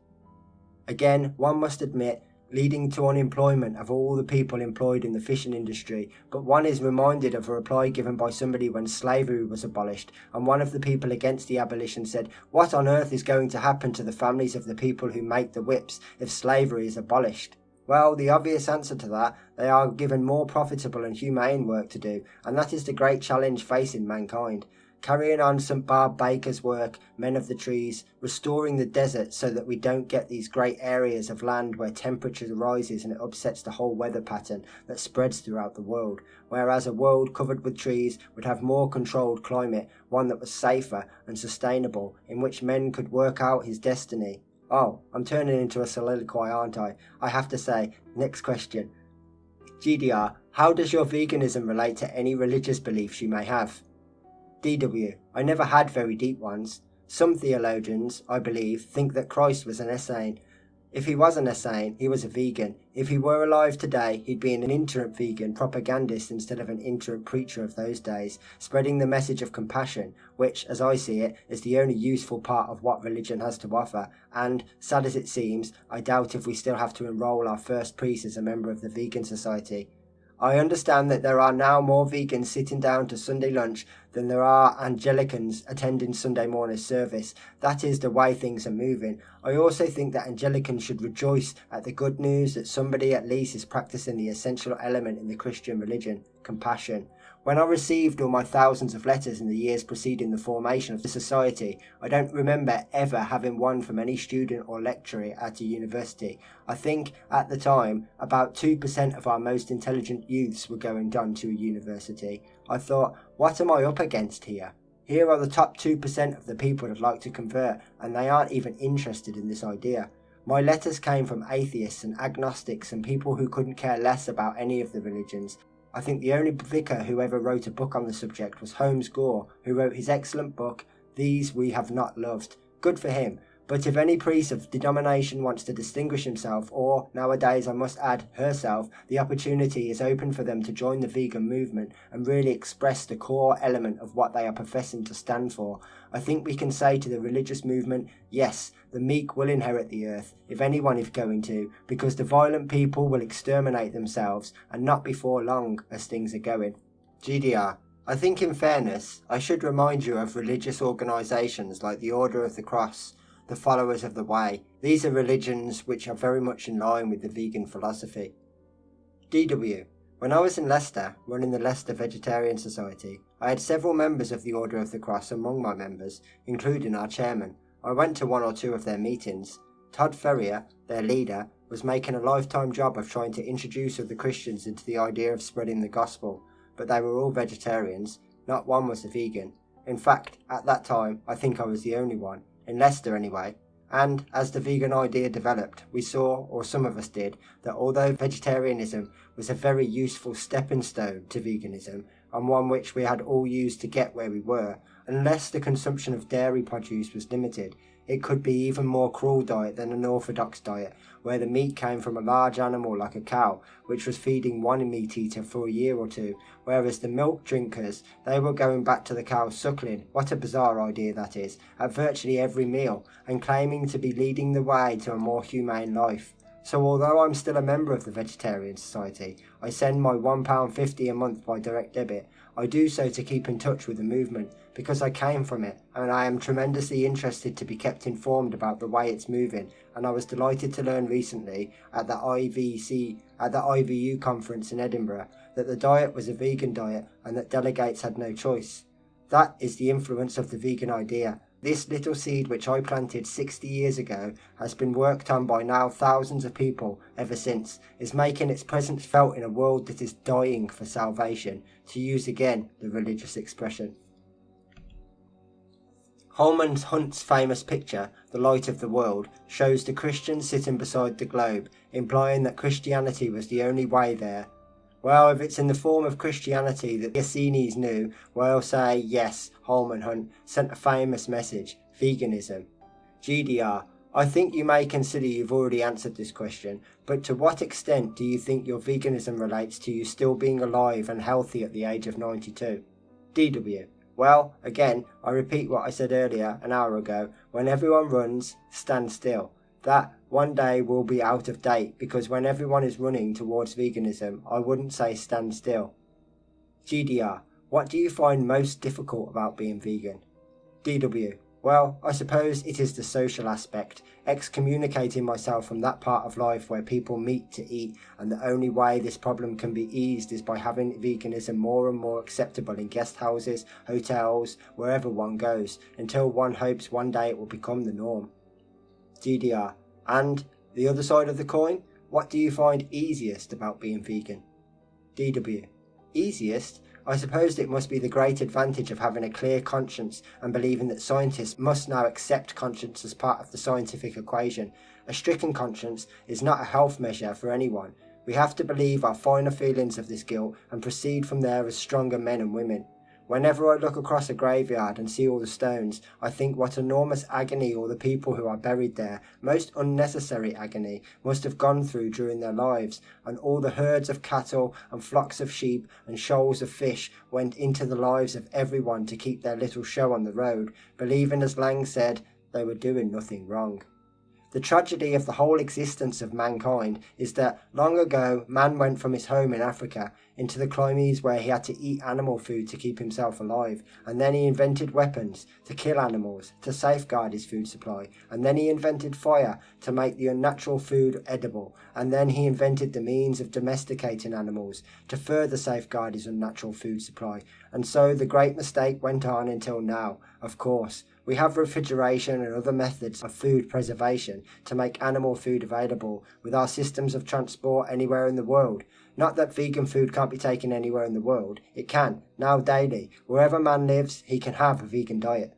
Again, one must admit, leading to unemployment of all the people employed in the fishing industry, but one is reminded of a reply given by somebody when slavery was abolished, and one of the people against the abolition said, "What on earth is going to happen to the families of the people who make the whips if slavery is abolished?" Well, the obvious answer to that, they are given more profitable and humane work to do, and that is the great challenge facing mankind. Carrying on St. Barb Baker's work, Men of the Trees, restoring the desert so that we don't get these great areas of land where temperature rises and it upsets the whole weather pattern that spreads throughout the world, whereas a world covered with trees would have more controlled climate, one that was safer and sustainable, in which men could work out his destiny. Oh, I'm turning into a soliloquy, aren't I? I have to say, next question. GDR, how does your veganism relate to any religious beliefs you may have? DW, I never had very deep ones. Some theologians, I believe, think that Christ was an Essene. If he was an Essene, he was a vegan. If he were alive today, he'd be an itinerant vegan propagandist instead of an itinerant preacher of those days, spreading the message of compassion, which, as I see it, is the only useful part of what religion has to offer, and, sad as it seems, I doubt if we still have to enrol our first priest as a member of the Vegan Society. I understand that there are now more vegans sitting down to Sunday lunch than there are Anglicans attending Sunday morning service. That is the way things are moving. I also think that Anglicans should rejoice at the good news that somebody at least is practicing the essential element in the Christian religion, compassion. When I received all my thousands of letters in the years preceding the formation of the society, I don't remember ever having one from any student or lecturer at a university. I think, at the time, about 2% of our most intelligent youths were going on to a university. I thought, what am I up against here? Here are the top 2% of the people I'd like to convert, and they aren't even interested in this idea. My letters came from atheists and agnostics and people who couldn't care less about any of the religions. I think the only vicar who ever wrote a book on the subject was Holmes Gore, who wrote his excellent book, These We Have Not Loved. Good for him. But if any priest of denomination wants to distinguish himself, or, nowadays I must add, herself, the opportunity is open for them to join the vegan movement and really express the core element of what they are professing to stand for. I think we can say to the religious movement, yes, the meek will inherit the earth, if anyone is going to, because the violent people will exterminate themselves, and not before long, as things are going. GDR. I think in fairness, I should remind you of religious organisations like the Order of the Cross, the Followers of the Way. These are religions which are very much in line with the vegan philosophy. DW. When I was in Leicester, running the Leicester Vegetarian Society, I had several members of the Order of the Cross among my members, including our chairman. I went to one or two of their meetings. Todd Ferrier, their leader, was making a lifetime job of trying to introduce other Christians into the idea of spreading the gospel, but they were all vegetarians, not one was a vegan. In fact, at that time, I think I was the only one, in Leicester anyway, and as the vegan idea developed, we saw, or some of us did, that although vegetarianism was a very useful stepping stone to veganism, and one which we had all used to get where we were, unless the consumption of dairy produce was limited, it could be even more cruel diet than an orthodox diet, where the meat came from a large animal like a cow, which was feeding one meat eater for a year or two, whereas the milk drinkers, they were going back to the cow suckling, what a bizarre idea that is, at virtually every meal, and claiming to be leading the way to a more humane life. So although I'm still a member of the Vegetarian Society, I send my £1.50 a month by direct debit. I do so to keep in touch with the movement, because I came from it, and I am tremendously interested to be kept informed about the way it's moving, and I was delighted to learn recently at the IVU conference in Edinburgh that the diet was a vegan diet and that delegates had no choice. That is the influence of the vegan idea. This little seed which I planted 60 years ago has been worked on by now thousands of people ever since, is making its presence felt in a world that is dying for salvation, to use again the religious expression. Holman Hunt's famous picture, The Light of the World, shows the Christians sitting beside the globe, implying that Christianity was the only way there. Well, if it's in the form of Christianity that the Essenes knew, well, say, yes, Holman Hunt sent a famous message, veganism. GDR. I think you may consider you've already answered this question, but to what extent do you think your veganism relates to you still being alive and healthy at the age of 92? DW. Well, again, I repeat what I said earlier, an hour ago, when everyone runs, stand still. That one day will be out of date, because when everyone is running towards veganism, I wouldn't say stand still. GDR, what do you find most difficult about being vegan? DW, well, I suppose it is the social aspect, excommunicating myself from that part of life where people meet to eat, and the only way this problem can be eased is by having veganism more and more acceptable in guest houses, hotels, wherever one goes, until one hopes one day it will become the norm. GDR, and the other side of the coin, what do you find easiest about being vegan? DW, easiest? I suppose it must be the great advantage of having a clear conscience and believing that scientists must now accept conscience as part of the scientific equation. A stricken conscience is not a health measure for anyone. We have to believe our finer feelings of this guilt and proceed from there as stronger men and women. Whenever I look across a graveyard and see all the stones, I think what enormous agony all the people who are buried there, most unnecessary agony, must have gone through during their lives, and all the herds of cattle and flocks of sheep and shoals of fish went into the lives of everyone to keep their little show on the road, believing, as Lang said, they were doing nothing wrong. The tragedy of the whole existence of mankind is that long ago man went from his home in Africa into the climes where he had to eat animal food to keep himself alive, and then he invented weapons to kill animals to safeguard his food supply, and then he invented fire to make the unnatural food edible, and then he invented the means of domesticating animals to further safeguard his unnatural food supply, and so the great mistake went on until now. Of course, we have refrigeration and other methods of food preservation to make animal food available with our systems of transport anywhere in the world. Not that vegan food can't be taken anywhere in the world. It can, now daily. Wherever man lives, he can have a vegan diet.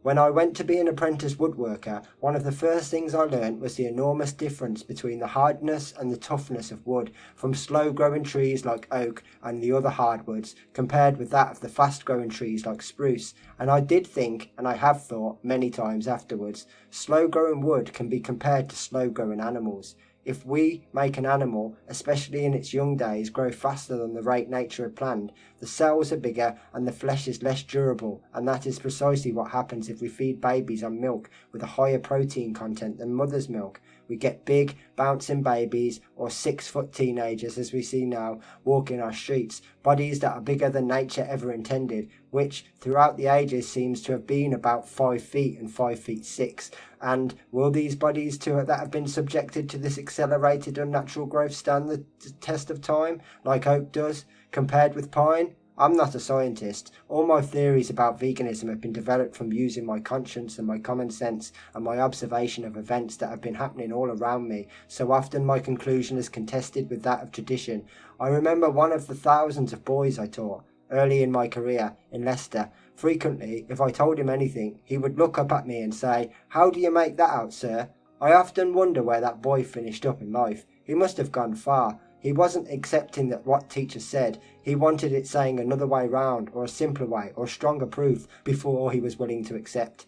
When I went to be an apprentice woodworker, one of the first things I learnt was the enormous difference between the hardness and the toughness of wood from slow-growing trees like oak and the other hardwoods compared with that of the fast-growing trees like spruce. And I did think, and I have thought many times afterwards, slow-growing wood can be compared to slow-growing animals. If we make an animal, especially in its young days, grow faster than the rate nature had planned, the cells are bigger and the flesh is less durable, and that is precisely what happens if we feed babies on milk with a higher protein content than mother's milk. We get big, bouncing babies, or 6-foot teenagers as we see now, walking our streets, bodies that are bigger than nature ever intended, which throughout the ages seems to have been about 5 feet and 5 feet 6. And will these bodies that have been subjected to this accelerated unnatural growth stand the test of time, like oak does, compared with pine? I'm not a scientist. All my theories about veganism have been developed from using my conscience and my common sense and my observation of events that have been happening all around me. So often my conclusion is contested with that of tradition. I remember one of the thousands of boys I taught early in my career in Leicester. Frequently, if I told him anything, he would look up at me and say, "How do you make that out, sir?" I often wonder where that boy finished up in life. He must have gone far. He wasn't accepting that what teacher said. He wanted it saying another way round, or a simpler way, or stronger proof, before he was willing to accept.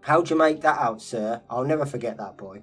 "How'd you make that out, sir?" I'll never forget that boy.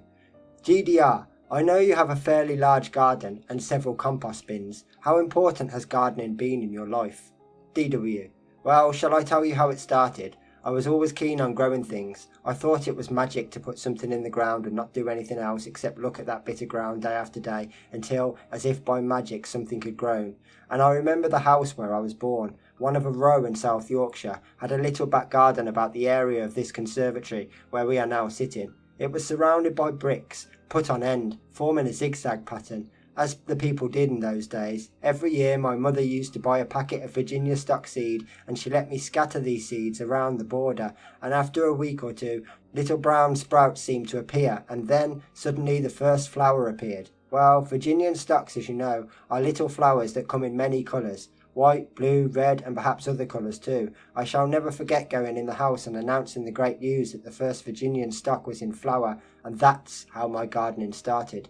GDR, I know you have a fairly large garden and several compost bins. How important has gardening been in your life? DW, well, shall I tell you how it started? I was always keen on growing things. I thought it was magic to put something in the ground and not do anything else except look at that bit of ground day after day until, as if by magic, something had grown. And I remember the house where I was born, one of a row in South Yorkshire, had a little back garden about the area of this conservatory where we are now sitting. It was surrounded by bricks, put on end, forming a zigzag pattern, as the people did in those days. Every year my mother used to buy a packet of Virginia stock seed, and she let me scatter these seeds around the border, and after a week or two, little brown sprouts seemed to appear, and then suddenly the first flower appeared. Well, Virginian stocks, as you know, are little flowers that come in many colours. White, blue, red, and perhaps other colours too. I shall never forget going in the house and announcing the great news that the first Virginian stock was in flower, and that's how my gardening started.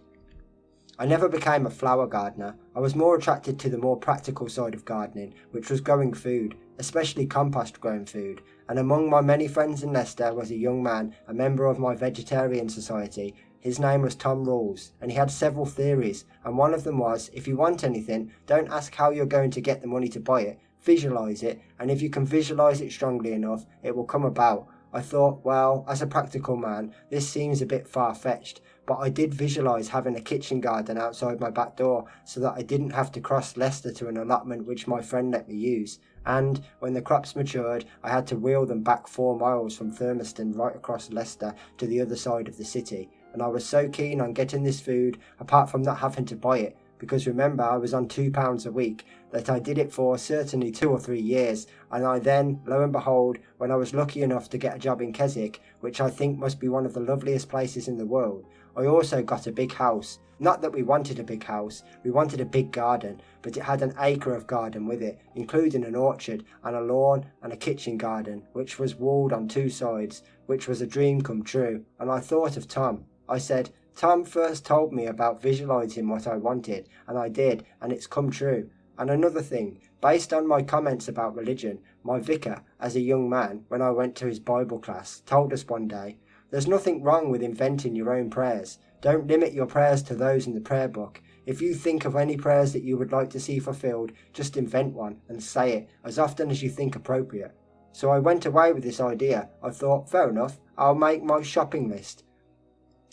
I never became a flower gardener. I was more attracted to the more practical side of gardening, which was growing food, especially compost-grown food, and among my many friends in Leicester was a young man, a member of my vegetarian society. His name was Tom Rawls, and he had several theories, and one of them was, if you want anything, don't ask how you're going to get the money to buy it, visualise it, and if you can visualise it strongly enough, it will come about. I thought, well, as a practical man, this seems a bit far-fetched, but I did visualise having a kitchen garden outside my back door so that I didn't have to cross Leicester to an allotment which my friend let me use. And when the crops matured, I had to wheel them back 4 miles from Thurmaston right across Leicester to the other side of the city. And I was so keen on getting this food, apart from not having to buy it, because remember I was on £2 a week, that I did it for certainly 2 or 3 years, and I then, lo and behold, when I was lucky enough to get a job in Keswick, which I think must be one of the loveliest places in the world, I also got a big house. Not that we wanted a big house, we wanted a big garden, but it had an acre of garden with it, including an orchard and a lawn and a kitchen garden, which was walled on 2 sides, which was a dream come true. And I thought of Tom. I said, Tom first told me about visualising what I wanted, and I did, and it's come true. And another thing, based on my comments about religion, my vicar, as a young man, when I went to his Bible class, told us one day, there's nothing wrong with inventing your own prayers. Don't limit your prayers to those in the prayer book. If you think of any prayers that you would like to see fulfilled, just invent one and say it as often as you think appropriate. So I went away with this idea. I thought, fair enough, I'll make my shopping list.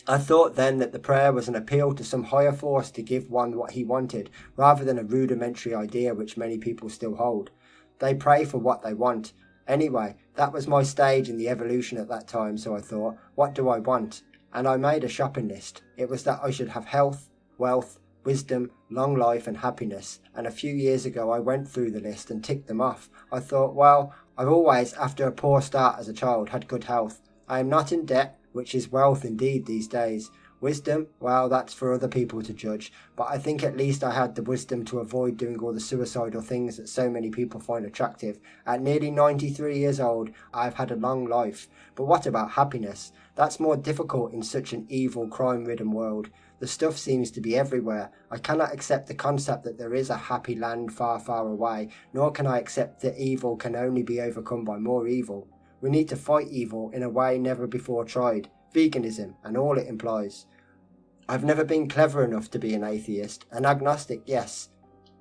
I thought then that the prayer was an appeal to some higher force to give one what he wanted, rather than a rudimentary idea which many people still hold. They pray for what they want. Anyway, that was my stage in the evolution at that time, so I thought, what do I want? And I made a shopping list. It was that I should have health, wealth, wisdom, long life and happiness, and a few years ago I went through the list and ticked them off. I thought, well, I've always, after a poor start as a child, had good health. I am not in debt, which is wealth indeed these days. Wisdom, well, that's for other people to judge, but I think at least I had the wisdom to avoid doing all the suicidal things that so many people find attractive. At nearly 93 years old, I've had a long life. But what about happiness? That's more difficult in such an evil, crime-ridden world. The stuff seems to be everywhere. I cannot accept the concept that there is a happy land far, far away, nor can I accept that evil can only be overcome by more evil. We need to fight evil in a way never before tried. Veganism and all it implies. I've never been clever enough to be an atheist. An agnostic, yes.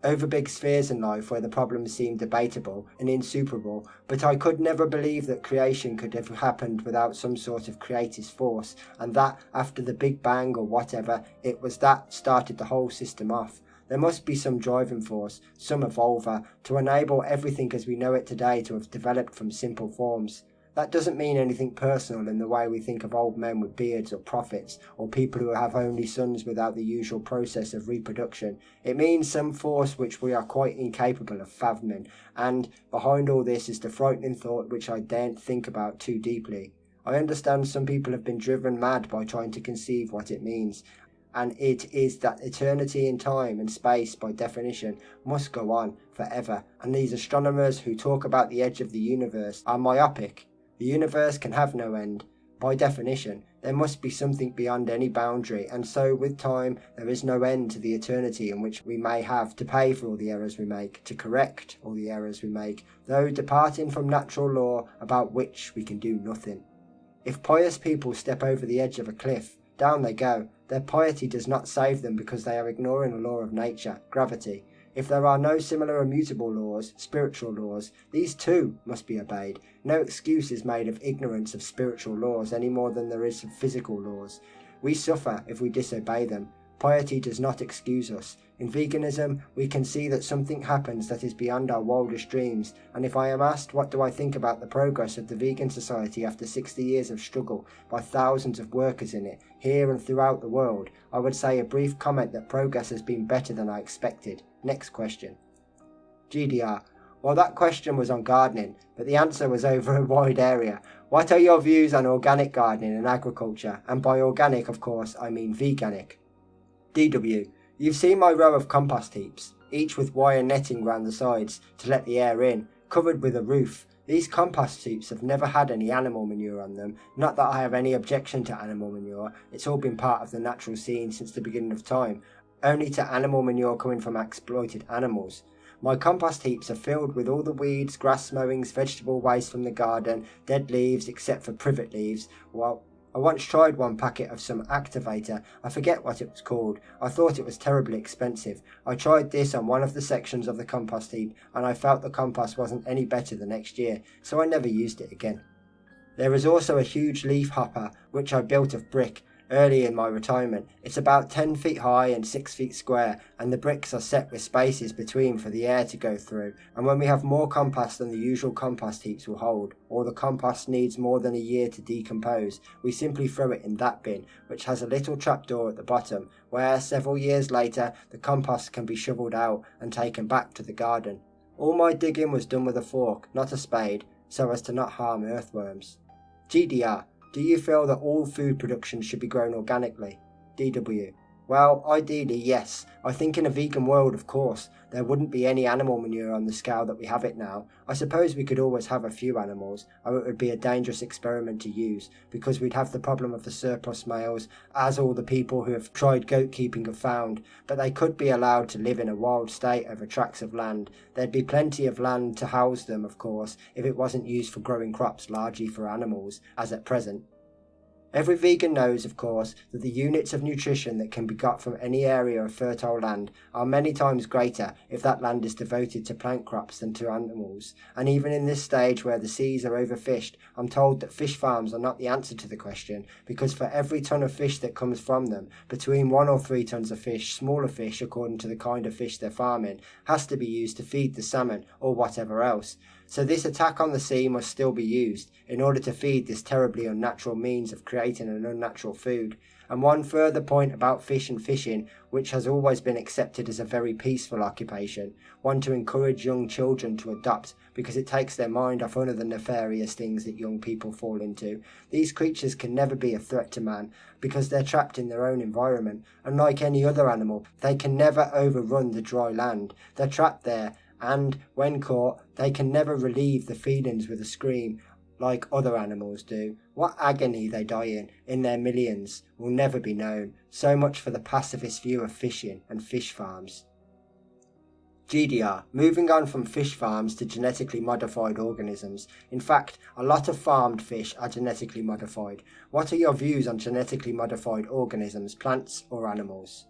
Over big spheres in life where the problems seem debatable and insuperable, but I could never believe that creation could have happened without some sort of creative force, and that after the Big Bang or whatever, it was that started the whole system off. There must be some driving force, some evolver, to enable everything as we know it today to have developed from simple forms. That doesn't mean anything personal in the way we think of old men with beards or prophets, or people who have only sons without the usual process of reproduction. It means some force which we are quite incapable of fathoming, and behind all this is the frightening thought which I daren't think about too deeply. I understand some people have been driven mad by trying to conceive what it means, and it is that eternity in time and space, by definition, must go on forever, and these astronomers who talk about the edge of the universe are myopic. The universe can have no end. By definition, there must be something beyond any boundary, and so with time there is no end to the eternity in which we may have to pay for all the errors we make, to correct all the errors we make, though departing from natural law about which we can do nothing. If pious people step over the edge of a cliff, down they go. Their piety does not save them because they are ignoring a law of nature, gravity. If there are no similar immutable laws, spiritual laws, these too must be obeyed. No excuse is made of ignorance of spiritual laws any more than there is of physical laws. We suffer if we disobey them. Piety does not excuse us. In veganism, we can see that something happens that is beyond our wildest dreams, and if I am asked what do I think about the progress of the vegan society after 60 years of struggle by thousands of workers in it, here and throughout the world, I would say a brief comment that progress has been better than I expected. Next question. GDR. Well, that question was on gardening, but the answer was over a wide area. What are your views on organic gardening and agriculture? And by organic, of course, I mean veganic. DW. You've seen my row of compost heaps, each with wire netting round the sides to let the air in, covered with a roof. These compost heaps have never had any animal manure on them. Not that I have any objection to animal manure, it's all been part of the natural scene since the beginning of time, only to animal manure coming from exploited animals. My compost heaps are filled with all the weeds, grass mowings, vegetable waste from the garden, dead leaves except for privet leaves. Well, I once tried one packet of some activator. I forget what it was called. I thought it was terribly expensive. I tried this on one of the sections of the compost heap and I felt the compost wasn't any better the next year, so I never used it again. There is also a huge leaf hopper which I built of brick early in my retirement. It's about 10 feet high and 6 feet square, and the bricks are set with spaces between for the air to go through, and when we have more compost than the usual compost heaps will hold, or the compost needs more than a year to decompose, we simply throw it in that bin, which has a little trapdoor at the bottom, where several years later the compost can be shovelled out and taken back to the garden. All my digging was done with a fork, not a spade, so as to not harm earthworms. GDR. Do you feel that all food production should be grown organically? DW. Well, ideally, yes. I think in a vegan world, of course, there wouldn't be any animal manure on the scale that we have it now. I suppose we could always have a few animals, or it would be a dangerous experiment to use, because we'd have the problem of the surplus males, as all the people who have tried goat keeping have found, but they could be allowed to live in a wild state over tracts of land. There'd be plenty of land to house them, of course, if it wasn't used for growing crops largely for animals, as at present. Every vegan knows, of course, that the units of nutrition that can be got from any area of fertile land are many times greater if that land is devoted to plant crops than to animals, and even in this stage where the seas are overfished, I'm told that fish farms are not the answer to the question, because for every ton of fish that comes from them, between 1 or 3 tons of fish, smaller fish according to the kind of fish they're farming, has to be used to feed the salmon or whatever else. So this attack on the sea must still be used in order to feed this terribly unnatural means of creating an unnatural food. And one further point about fish and fishing, which has always been accepted as a very peaceful occupation, one to encourage young children to adopt because it takes their mind off one of the nefarious things that young people fall into. These creatures can never be a threat to man because they're trapped in their own environment. Unlike any other animal, they can never overrun the dry land. They're trapped there, and, when caught, they can never relieve the feelings with a scream like other animals do. What agony they die in their millions, will never be known. So much for the pacifist view of fishing and fish farms. GDR. Moving on from fish farms to genetically modified organisms. In fact, a lot of farmed fish are genetically modified. What are your views on genetically modified organisms, plants or animals?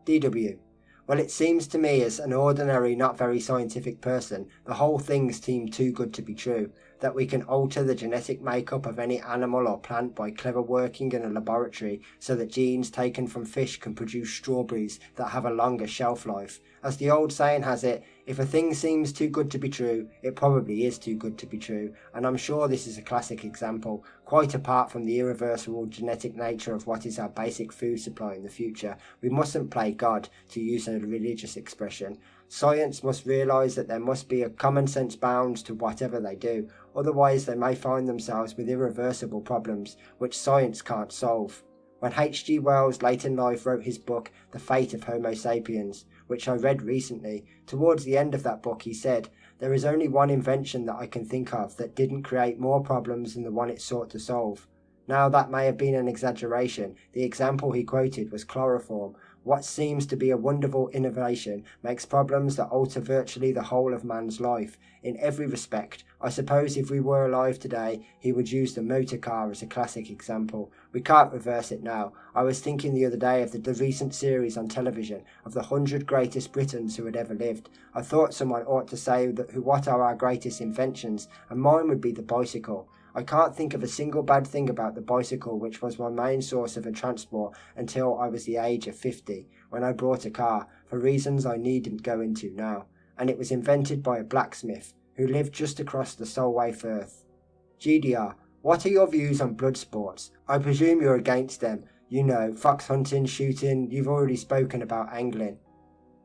DW. Well, it seems to me, as an ordinary, not very scientific person, the whole thing seemed too good to be true, that we can alter the genetic makeup of any animal or plant by clever working in a laboratory so that genes taken from fish can produce strawberries that have a longer shelf life. As the old saying has it, if a thing seems too good to be true, it probably is too good to be true, and I'm sure this is a classic example, quite apart from the irreversible genetic nature of what is our basic food supply in the future. We mustn't play God, to use a religious expression. Science must realise that there must be a common sense bounds to whatever they do, otherwise they may find themselves with irreversible problems which science can't solve. When H.G. Wells late in life wrote his book The Fate of Homo Sapiens, which I read recently, towards the end of that book he said, "There is only one invention that I can think of that didn't create more problems than the one it sought to solve." Now that may have been an exaggeration. The example he quoted was chloroform. What seems to be a wonderful innovation makes problems that alter virtually the whole of man's life. In every respect, I suppose if we were alive today, he would use the motor car as a classic example. We can't reverse it now. I was thinking the other day of the recent series on television of the 100 greatest Britons who had ever lived. I thought someone ought to say what are our greatest inventions, and mine would be the bicycle. I can't think of a single bad thing about the bicycle, which was my main source of a transport until I was the age of 50, when I bought a car, for reasons I needn't go into now, and it was invented by a blacksmith, who lived just across the Solway Firth. GDR. What are your views on blood sports? I presume you're against them. You know, fox hunting, shooting, you've already spoken about angling.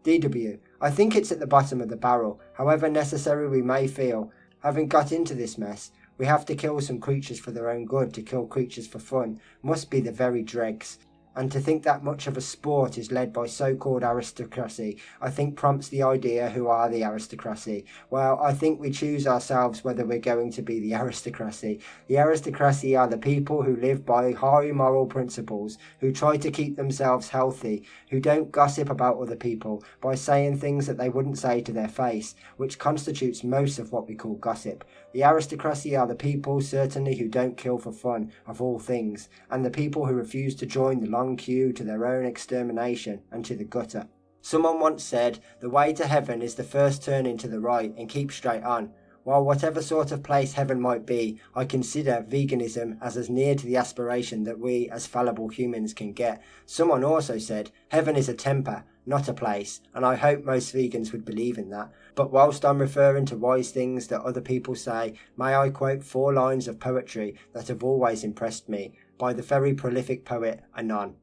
DW. I think it's at the bottom of the barrel, however necessary we may feel. Having got into this mess, we have to kill some creatures for their own good. To kill creatures for fun must be the very dregs. And to think that much of a sport is led by so-called aristocracy, I think prompts the idea, who are the aristocracy? Well, I think we choose ourselves whether we're going to be the aristocracy. The aristocracy are the people who live by high moral principles, who try to keep themselves healthy, who don't gossip about other people by saying things that they wouldn't say to their face, which constitutes most of what we call gossip. The aristocracy are the people, certainly, who don't kill for fun, of all things, and the people who refuse to join the long queue to their own extermination and to the gutter. Someone once said, the way to heaven is the first turning to the right and keep straight on. While whatever sort of place heaven might be, I consider veganism as near to the aspiration that we as fallible humans can get. Someone also said, heaven is a temper, not a place, and I hope most vegans would believe in that. But whilst I'm referring to wise things that other people say, may I quote 4 lines of poetry that have always impressed me, by the very prolific poet Anon.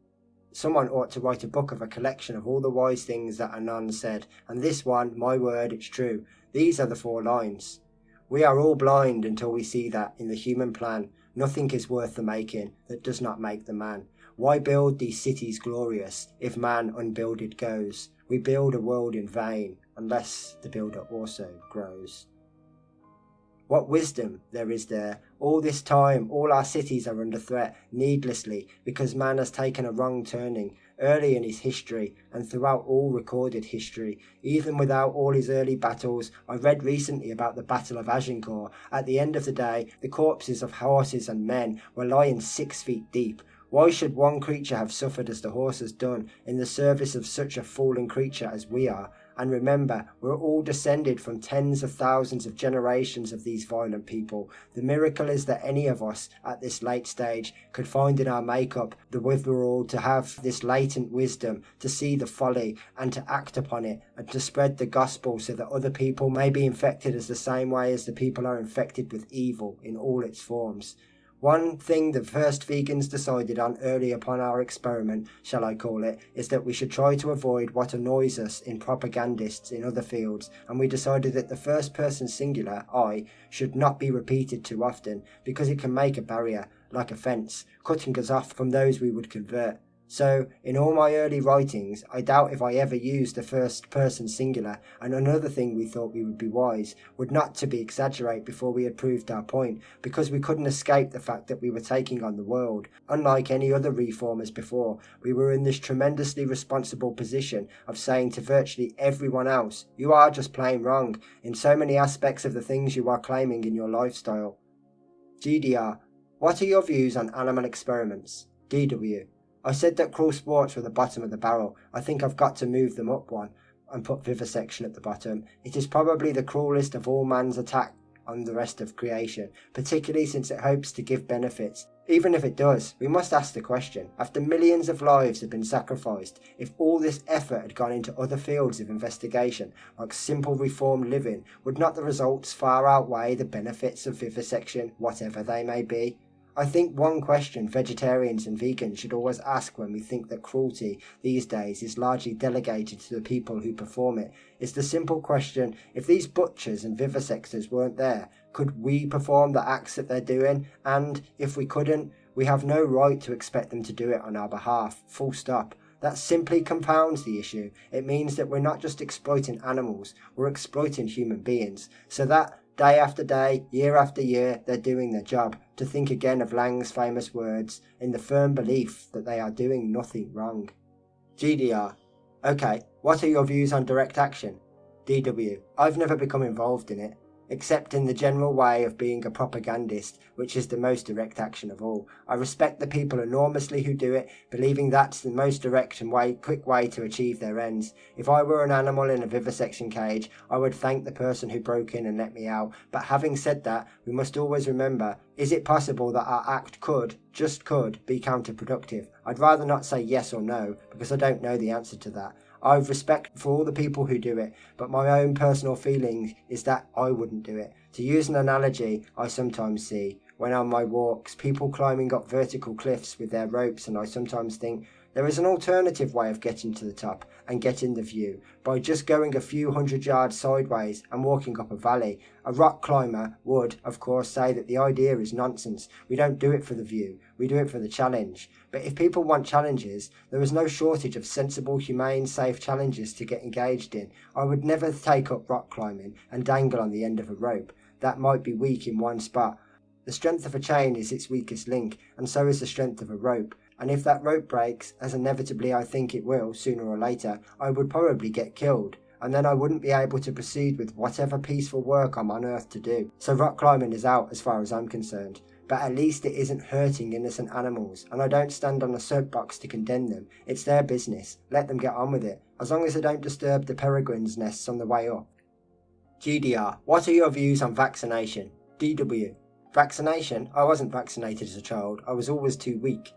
Someone ought to write a book of a collection of all the wise things that Anon said, and this one, my word, it's true. These are the 4 lines. We are all blind until we see that, in the human plan, nothing is worth the making that does not make the man. Why build these cities glorious, if man unbuilded goes? We build a world in vain, unless the builder also grows. What wisdom there is there. All this time, all our cities are under threat, needlessly, because man has taken a wrong turning, early in his history, and throughout all recorded history. Even without all his early battles, I read recently about the Battle of Agincourt. At the end of the day, the corpses of horses and men were lying 6 feet deep. Why should one creature have suffered as the horse has done, in the service of such a fallen creature as we are? And remember, we're all descended from tens of thousands of generations of these violent people. The miracle is that any of us, at this late stage, could find in our makeup the withdrawal to have this latent wisdom, to see the folly, and to act upon it, and to spread the gospel so that other people may be infected as the same way as the people are infected with evil in all its forms. One thing the first vegans decided on early upon our experiment, shall I call it, is that we should try to avoid what annoys us in propagandists in other fields, and we decided that the first person singular, I, should not be repeated too often, because it can make a barrier, like a fence, cutting us off from those we would convert. So, in all my early writings, I doubt if I ever used the first person singular, and another thing we thought we would be wise, would not to be exaggerate before we had proved our point, because we couldn't escape the fact that we were taking on the world. Unlike any other reformers before, we were in this tremendously responsible position of saying to virtually everyone else, you are just plain wrong, in so many aspects of the things you are claiming in your lifestyle. GDR. What are your views on animal experiments? DW. I said that cruel sports were the bottom of the barrel. I think I've got to move them up one and put vivisection at the bottom. It is probably the cruelest of all man's attack on the rest of creation, particularly since it hopes to give benefits. Even if it does, we must ask the question, after millions of lives have been sacrificed, if all this effort had gone into other fields of investigation, like simple reformed living, would not the results far outweigh the benefits of vivisection, whatever they may be? I think one question vegetarians and vegans should always ask when we think that cruelty these days is largely delegated to the people who perform it is the simple question, if these butchers and vivisectors weren't there, could we perform the acts that they're doing? And if we couldn't, we have no right to expect them to do it on our behalf, full stop. That simply compounds the issue. It means that we're not just exploiting animals, we're exploiting human beings. So that day after day, year after year, they're doing their job. To think again of Lang's famous words, in the firm belief that they are doing nothing wrong. GDR. Okay, what are your views on direct action? DW. I've never become involved in it, except in the general way of being a propagandist, which is the most direct action of all. I respect the people enormously who do it, believing that's the most direct and quick way to achieve their ends. If I were an animal in a vivisection cage, I would thank the person who broke in and let me out. But having said that, we must always remember, is it possible that our act could, just could, be counterproductive? I'd rather not say yes or no, because I don't know the answer to that. I have respect for all the people who do it, but my own personal feeling is that I wouldn't do it. To use an analogy I sometimes see, when on my walks, people climbing up vertical cliffs with their ropes, and I sometimes think, there is an alternative way of getting to the top and getting the view, by just going a few hundred yards sideways and walking up a valley. A rock climber would, of course, say that the idea is nonsense. We don't do it for the view, we do it for the challenge. But if people want challenges, there is no shortage of sensible, humane, safe challenges to get engaged in. I would never take up rock climbing and dangle on the end of a rope. That might be weak in one spot. The strength of a chain is its weakest link, and so is the strength of a rope. And if that rope breaks, as inevitably I think it will, sooner or later, I would probably get killed, and then I wouldn't be able to proceed with whatever peaceful work I'm on earth to do. So rock climbing is out as far as I'm concerned. But at least it isn't hurting innocent animals, and I don't stand on a soapbox to condemn them. It's their business. Let them get on with it, as long as they don't disturb the peregrines' nests on the way up. GDR, what are your views on vaccination? DW, vaccination? I wasn't vaccinated as a child, I was always too weak.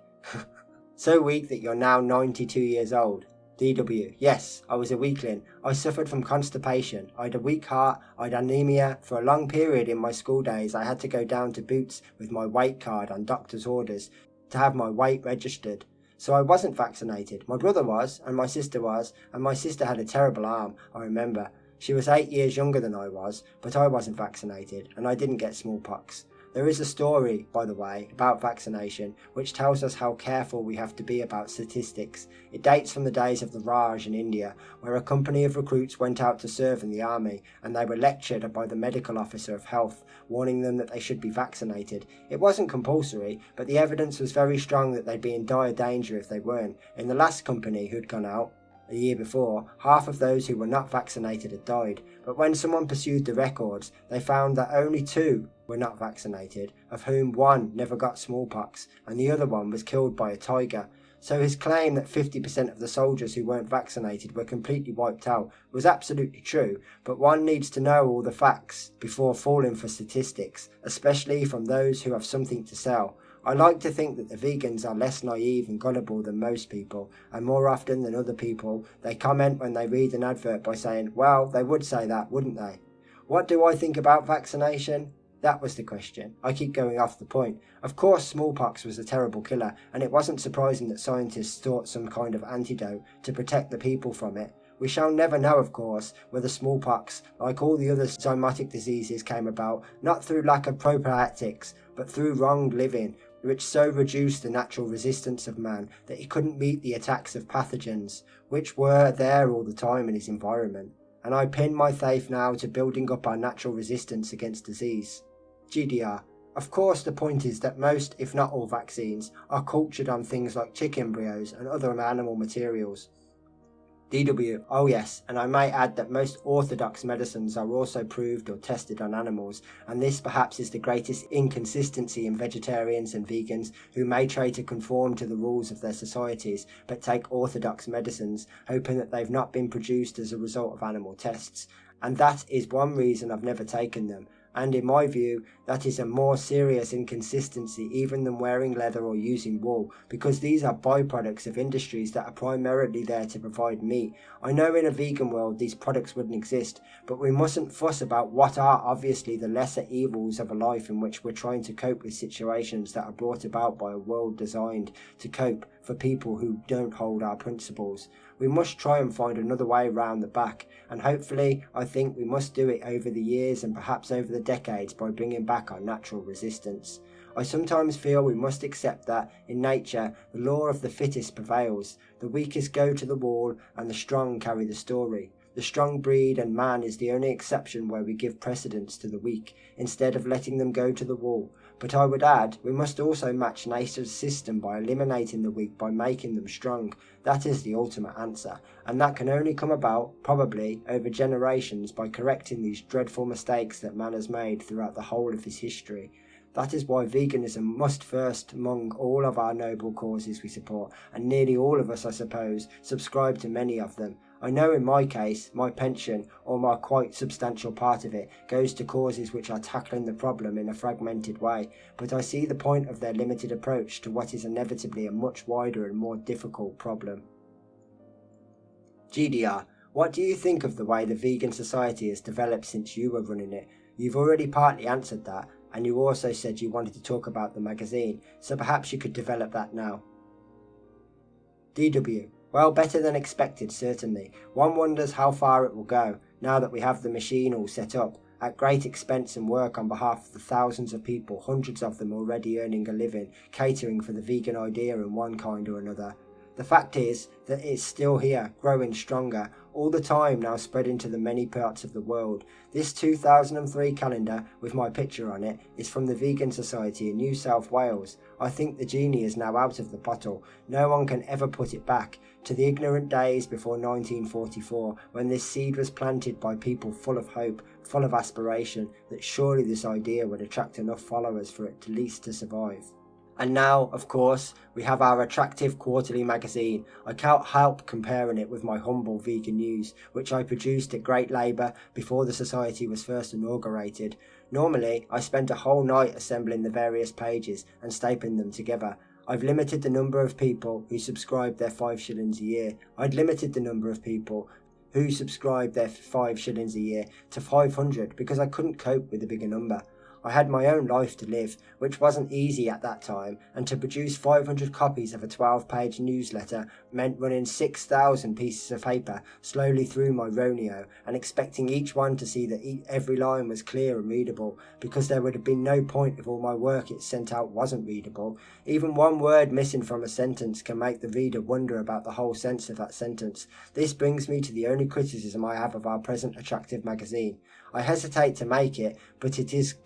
So weak that you're now 92 years old. DW, yes, I was a weakling. I suffered from constipation. I had a weak heart, I had anemia. For a long period in my school days, I had to go down to Boots with my weight card on doctor's orders to have my weight registered. So I wasn't vaccinated. My brother was, and my sister was, and my sister had a terrible arm, I remember. She was 8 years younger than I was, but I wasn't vaccinated, and I didn't get smallpox. There is a story, by the way, about vaccination, which tells us how careful we have to be about statistics. It dates from the days of the Raj in India, where a company of recruits went out to serve in the army, and they were lectured by the medical officer of health, warning them that they should be vaccinated. It wasn't compulsory, but the evidence was very strong that they'd be in dire danger if they weren't. In the last company who'd gone out, a year before, half of those who were not vaccinated had died, but when someone pursued the records, they found that only 2 were not vaccinated, of whom 1 never got smallpox, and the other one was killed by a tiger. So his claim that 50% of the soldiers who weren't vaccinated were completely wiped out was absolutely true, but one needs to know all the facts before falling for statistics, especially from those who have something to sell. I like to think that the vegans are less naive and gullible than most people, and more often than other people, they comment when they read an advert by saying, well, they would say that, wouldn't they? What do I think about vaccination? That was the question. I keep going off the point. Of course, smallpox was a terrible killer, and it wasn't surprising that scientists sought some kind of antidote to protect the people from it. We shall never know, of course, whether smallpox, like all the other zoonotic diseases, came about not through lack of prophylactics, but through wrong living, which so reduced the natural resistance of man that he couldn't meet the attacks of pathogens, which were there all the time in his environment. And I pin my faith now to building up our natural resistance against disease. GDR. Of course, the point is that most, if not all, vaccines are cultured on things like chicken embryos and other animal materials. DW. Oh yes, and I may add that most orthodox medicines are also proved or tested on animals, and this perhaps is the greatest inconsistency in vegetarians and vegans who may try to conform to the rules of their societies, but take orthodox medicines, hoping that they've not been produced as a result of animal tests. And that is one reason I've never taken them. And in my view, that is a more serious inconsistency even than wearing leather or using wool, because these are byproducts of industries that are primarily there to provide meat. I know in a vegan world these products wouldn't exist, but we mustn't fuss about what are obviously the lesser evils of a life in which we're trying to cope with situations that are brought about by a world designed to cope for people who don't hold our principles. We must try and find another way round the back, and hopefully I think we must do it over the years and perhaps over the decades by bringing back our natural resistance. I sometimes feel we must accept that, in nature, the law of the fittest prevails. The weakest go to the wall and the strong carry the story. The strong breed, and man is the only exception where we give precedence to the weak, instead of letting them go to the wall. But I would add, we must also match nature's system by eliminating the weak by making them strong. That is the ultimate answer, and that can only come about, probably, over generations by correcting these dreadful mistakes that man has made throughout the whole of his history. That is why veganism must first among all of our noble causes we support, and nearly all of us, I suppose, subscribe to many of them. I know in my case, my pension, or my quite substantial part of it, goes to causes which are tackling the problem in a fragmented way, but I see the point of their limited approach to what is inevitably a much wider and more difficult problem. GDR, what do you think of the way the vegan society has developed since you were running it? You've already partly answered that, and you also said you wanted to talk about the magazine, so perhaps you could develop that now. DW. Well, better than expected, certainly. One wonders how far it will go, now that we have the machine all set up, at great expense and work on behalf of the thousands of people, hundreds of them already earning a living, catering for the vegan idea in one kind or another. The fact is that it's still here, growing stronger, all the time now spreading to the many parts of the world. This 2003 calendar, with my picture on it, is from the Vegan Society in New South Wales. I think the genie is now out of the bottle. No one can ever put it back. To the ignorant days before 1944, when this seed was planted by people full of hope, full of aspiration, that surely this idea would attract enough followers for it at least to survive. And now, of course, we have our attractive quarterly magazine. I can't help comparing it with my humble vegan news, which I produced at great labour before the society was first inaugurated. Normally, I spend a whole night assembling the various pages and stapling them together. I've limited the number of people who subscribe their 5 shillings a year. I'd limited the number of people who subscribe their 5 shillings a year to 500 because I couldn't cope with a bigger number. I had my own life to live, which wasn't easy at that time, and to produce 500 copies of a 12-page newsletter meant running 6,000 pieces of paper slowly through my Roneo and expecting each one to see that every line was clear and readable, because there would have been no point if all my work it sent out wasn't readable. Even one word missing from a sentence can make the reader wonder about the whole sense of that sentence. This brings me to the only criticism I have of our present attractive magazine. I hesitate to make it, but it is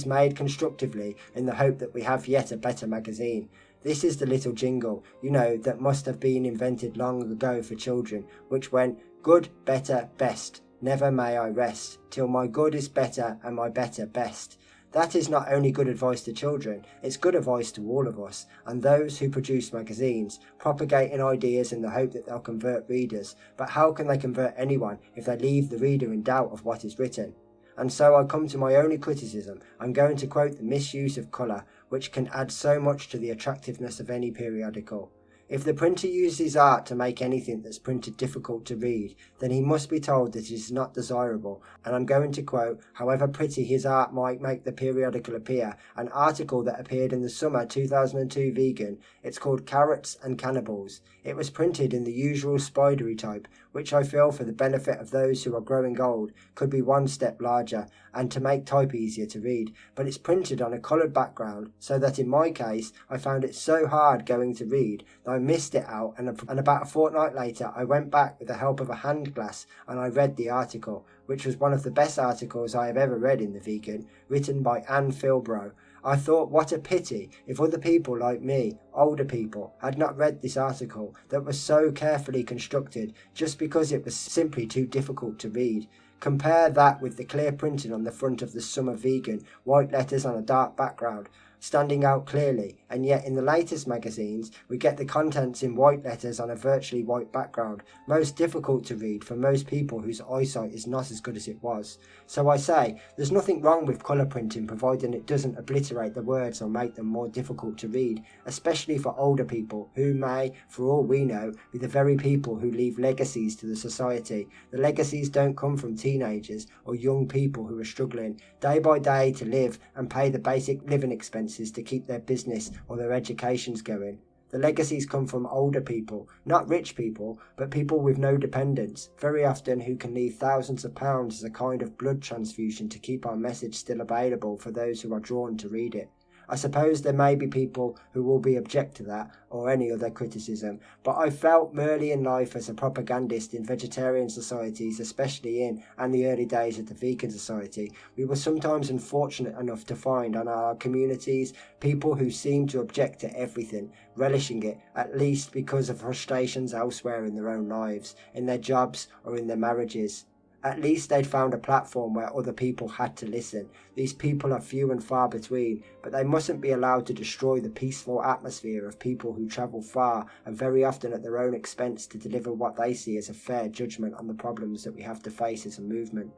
made constructively in the hope that we have yet a better magazine. This is the little jingle, that must have been invented long ago for children, which went, good, better, best, never may I rest, till my good is better and my better best. That is not only good advice to children, it's good advice to all of us, and those who produce magazines, propagating ideas in the hope that they'll convert readers. But how can they convert anyone if they leave the reader in doubt of what is written? And so I come to my only criticism. I'm going to quote the misuse of colour, which can add so much to the attractiveness of any periodical. If the printer uses art to make anything that's printed difficult to read, then he must be told that it is not desirable, and I'm going to quote, however pretty his art might make the periodical appear, an article that appeared in the summer 2002 Vegan. It's called Carrots and Cannibals. It was printed in the usual spidery type, which I feel, for the benefit of those who are growing old, could be one step larger, and to make type easier to read, but it's printed on a coloured background, so that in my case I found it so hard going to read that I missed it out, and about a fortnight later I went back with the help of a hand glass and I read the article, which was one of the best articles I have ever read in the Vegan, written by Anne Philbrough. I thought, what a pity if other people like me, older people, had not read this article that was so carefully constructed just because it was simply too difficult to read. Compare that with the clear printing on the front of the Summer Vegan, white letters on a dark background, standing out clearly, and yet in the latest magazines we get the contents in white letters on a virtually white background, most difficult to read for most people whose eyesight is not as good as it was. So I say, there's nothing wrong with colour printing providing it doesn't obliterate the words or make them more difficult to read, especially for older people who may, for all we know, be the very people who leave legacies to the society. The legacies don't come from teenagers or young people who are struggling day by day to live and pay the basic living expenses to keep their business or their educations going. The legacies come from older people, not rich people, but people with no dependents, very often who can leave thousands of pounds as a kind of blood transfusion to keep our message still available for those who are drawn to read it. I suppose there may be people who will be object to that or any other criticism, but I felt early in life as a propagandist in vegetarian societies, especially in and the early days of the vegan society, we were sometimes unfortunate enough to find on our communities people who seemed to object to everything, relishing it, at least because of frustrations elsewhere in their own lives, in their jobs or in their marriages. At least they'd found a platform where other people had to listen. These people are few and far between, but they mustn't be allowed to destroy the peaceful atmosphere of people who travel far and very often at their own expense to deliver what they see as a fair judgment on the problems that we have to face as a movement.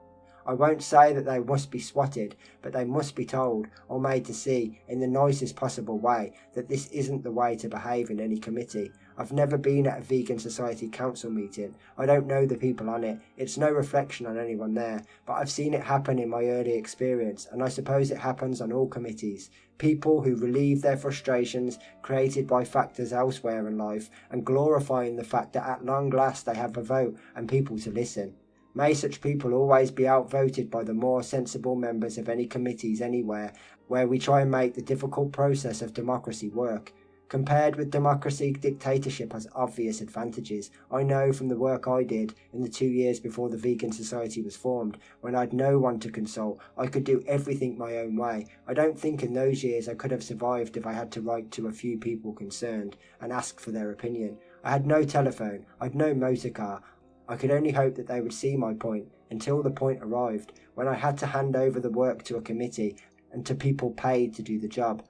I won't say that they must be swatted, but they must be told, or made to see, in the nicest possible way, that this isn't the way to behave in any committee. I've never been at a Vegan Society council meeting. I don't know the people on it. It's no reflection on anyone there, but I've seen it happen in my early experience, and I suppose it happens on all committees. People who relieve their frustrations created by factors elsewhere in life and glorifying the fact that at long last they have a vote and people to listen. May such people always be outvoted by the more sensible members of any committees anywhere where we try and make the difficult process of democracy work. Compared with democracy, dictatorship has obvious advantages. I know from the work I did in the 2 years before the Vegan Society was formed, when I'd no one to consult, I could do everything my own way. I don't think in those years I could have survived if I had to write to a few people concerned and ask for their opinion. I had no telephone, I'd no motor car. I could only hope that they would see my point until the point arrived when I had to hand over the work to a committee and to people paid to do the job.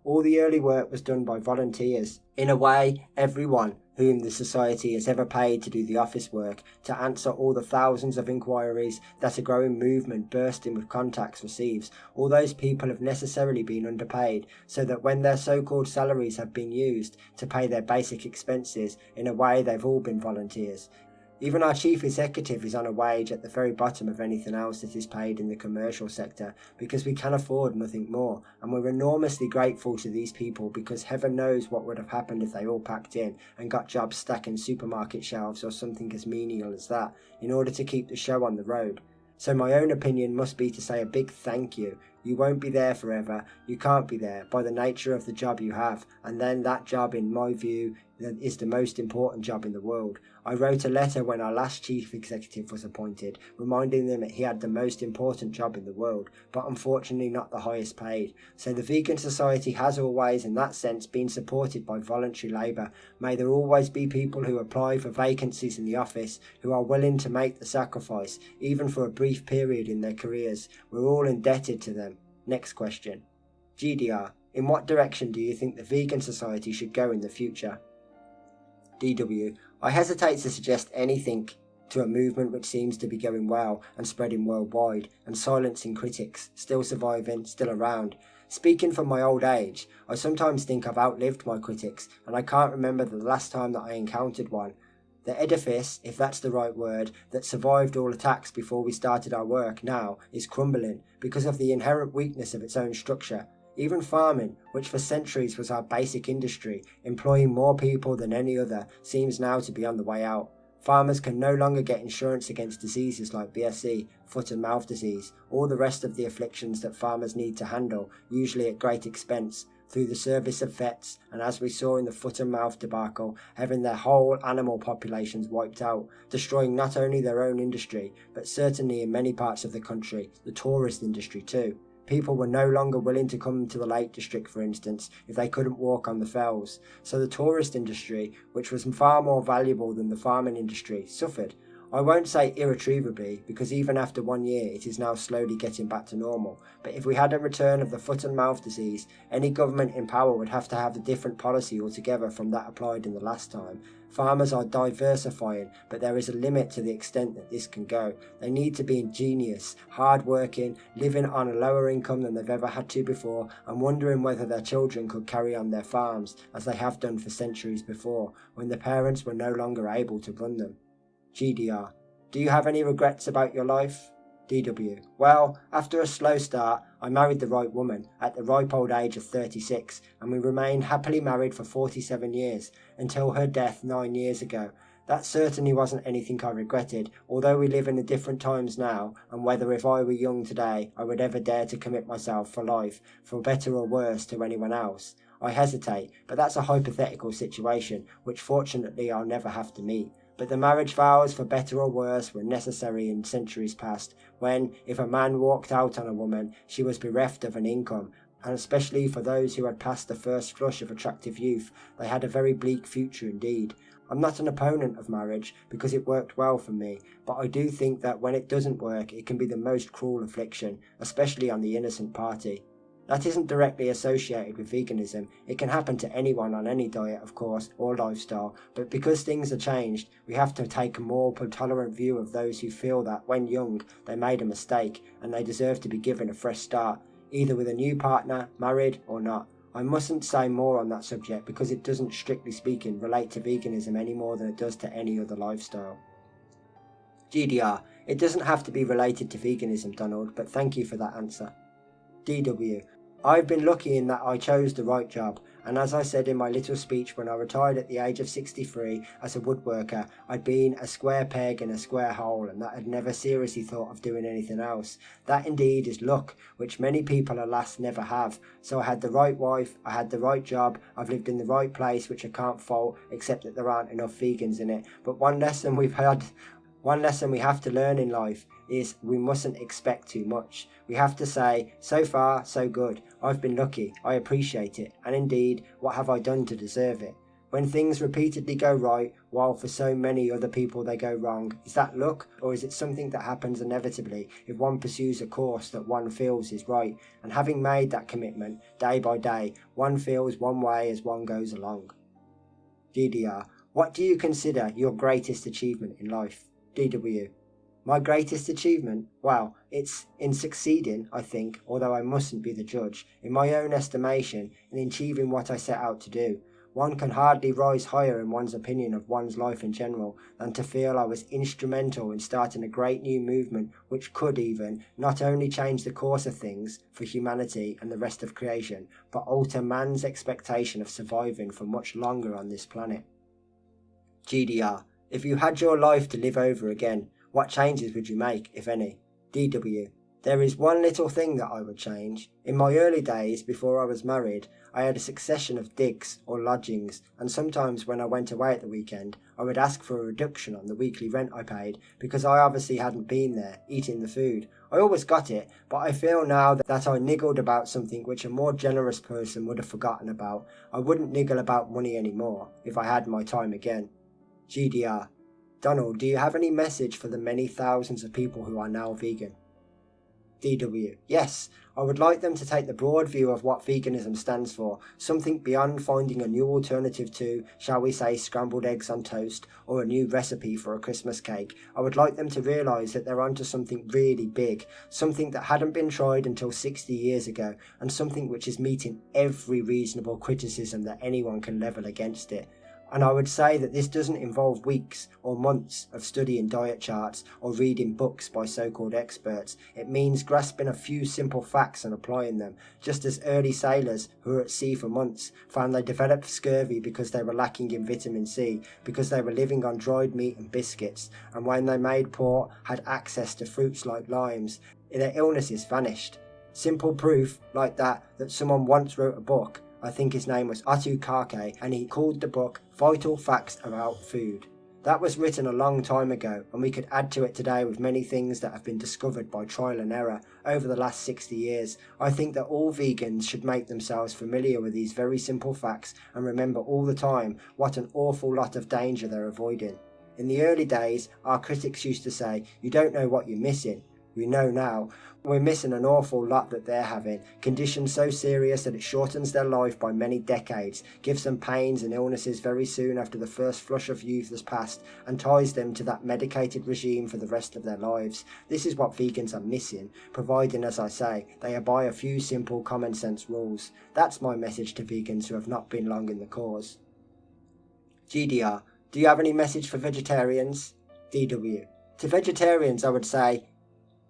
All the early work was done by volunteers. In a way, everyone whom the society has ever paid to do the office work, to answer all the thousands of inquiries that a growing movement bursting with contacts receives, all those people have necessarily been underpaid, so that when their so-called salaries have been used to pay their basic expenses, in a way they've all been volunteers. Even our chief executive is on a wage at the very bottom of anything else that is paid in the commercial sector, because we can afford nothing more, and we're enormously grateful to these people, because heaven knows what would have happened if they all packed in and got jobs stacking supermarket shelves or something as menial as that, in order to keep the show on the road. So my own opinion must be to say a big thank you. You won't be there forever, you can't be there by the nature of the job you have, and then that job, in my view, is the most important job in the world. I wrote a letter when our last chief executive was appointed, reminding them that he had the most important job in the world, but unfortunately not the highest paid. So the Vegan Society has always, in that sense, been supported by voluntary labour. May there always be people who apply for vacancies in the office who are willing to make the sacrifice, even for a brief period in their careers. We're all indebted to them. Next question. GDR, in what direction do you think the Vegan Society should go in the future? DW, I hesitate to suggest anything to a movement which seems to be going well and spreading worldwide, and silencing critics, still surviving, still around. Speaking from my old age, I sometimes think I've outlived my critics, and I can't remember the last time that I encountered one. The edifice, if that's the right word, that survived all attacks before we started our work now is crumbling because of the inherent weakness of its own structure. Even farming, which for centuries was our basic industry, employing more people than any other, seems now to be on the way out. Farmers can no longer get insurance against diseases like BSE, foot and mouth disease, all the rest of the afflictions that farmers need to handle, usually at great expense, through the service of vets, and as we saw in the foot and mouth debacle, having their whole animal populations wiped out, destroying not only their own industry, but certainly in many parts of the country, the tourist industry too. People were no longer willing to come to the Lake District, for instance, if they couldn't walk on the fells. So the tourist industry, which was far more valuable than the farming industry, suffered. I won't say irretrievably, because even after 1 year it is now slowly getting back to normal, but if we had a return of the foot and mouth disease, any government in power would have to have a different policy altogether from that applied in the last time. Farmers are diversifying, but there is a limit to the extent that this can go. They need to be ingenious, hard-working, living on a lower income than they've ever had to before, and wondering whether their children could carry on their farms, as they have done for centuries before, when the parents were no longer able to run them. GDR, do you have any regrets about your life? DW, well, after a slow start, I married the right woman at the ripe old age of 36, and we remained happily married for 47 years, until her death 9 years ago. That certainly wasn't anything I regretted, although we live in the different times now, and whether if I were young today, I would ever dare to commit myself for life, for better or worse, to anyone else. I hesitate, but that's a hypothetical situation, which fortunately I'll never have to meet. But the marriage vows, for better or worse, were necessary in centuries past, when, if a man walked out on a woman, she was bereft of an income, and especially for those who had passed the first flush of attractive youth, they had a very bleak future indeed. I'm not an opponent of marriage, because it worked well for me, but I do think that when it doesn't work, it can be the most cruel affliction, especially on the innocent party. That isn't directly associated with veganism. It can happen to anyone on any diet, of course, or lifestyle, but because things are changed, we have to take a more tolerant view of those who feel that, when young, they made a mistake, and they deserve to be given a fresh start, either with a new partner, married, or not. I mustn't say more on that subject, because it doesn't, strictly speaking, relate to veganism any more than it does to any other lifestyle. GDR, it doesn't have to be related to veganism, Donald, but thank you for that answer. DW, I've been lucky in that I chose the right job, and as I said in my little speech when I retired at the age of 63 as a woodworker, I'd been a square peg in a square hole, and that I'd never seriously thought of doing anything else. That indeed is luck, which many people alas never have. So I had the right wife, I had the right job, I've lived in the right place, which I can't fault, except that there aren't enough vegans in it. But one lesson we have to learn in life is we mustn't expect too much. We have to say, so far, so good. I've been lucky, I appreciate it, and indeed, what have I done to deserve it? When things repeatedly go right, while for so many other people they go wrong, is that luck, or is it something that happens inevitably if one pursues a course that one feels is right, and having made that commitment, day by day, one feels one way as one goes along? GDR. What do you consider your greatest achievement in life? DW. My greatest achievement? Well, it's in succeeding, I think, although I mustn't be the judge, in my own estimation, in achieving what I set out to do. One can hardly rise higher in one's opinion of one's life in general than to feel I was instrumental in starting a great new movement which could even not only change the course of things for humanity and the rest of creation, but alter man's expectation of surviving for much longer on this planet. GDR. If you had your life to live over again, what changes would you make, if any? DW. There is one little thing that I would change. In my early days, before I was married, I had a succession of digs or lodgings, and sometimes when I went away at the weekend, I would ask for a reduction on the weekly rent I paid, because I obviously hadn't been there, eating the food. I always got it, but I feel now that I niggled about something which a more generous person would have forgotten about. I wouldn't niggle about money anymore, if I had my time again. GDR. Donald, do you have any message for the many thousands of people who are now vegan? DW. Yes, I would like them to take the broad view of what veganism stands for, something beyond finding a new alternative to, shall we say, scrambled eggs on toast, or a new recipe for a Christmas cake. I would like them to realise that they're onto something really big, something that hadn't been tried until 60 years ago, and something which is meeting every reasonable criticism that anyone can level against it. And I would say that this doesn't involve weeks or months of studying diet charts or reading books by so-called experts. It means grasping a few simple facts and applying them, just as early sailors who were at sea for months found they developed scurvy because they were lacking in vitamin C, because they were living on dried meat and biscuits, and when they made port had access to fruits like limes, their illnesses vanished. Simple proof like that someone once wrote a book. I think his name was Atu Kake, and he called the book Vital Facts About Food. That was written a long time ago, and we could add to it today with many things that have been discovered by trial and error over the last 60 years. I think that all vegans should make themselves familiar with these very simple facts and remember all the time what an awful lot of danger they're avoiding. In the early days, our critics used to say, "You don't know what you're missing." We know now we're missing an awful lot that they're having, conditions so serious that it shortens their life by many decades, gives them pains and illnesses very soon after the first flush of youth has passed, and ties them to that medicated regime for the rest of their lives. This is what vegans are missing, providing, as I say, they abide a few simple common sense rules. That's my message to vegans who have not been long in the cause. GDR. Do you have any message for vegetarians? DW. To vegetarians I would say,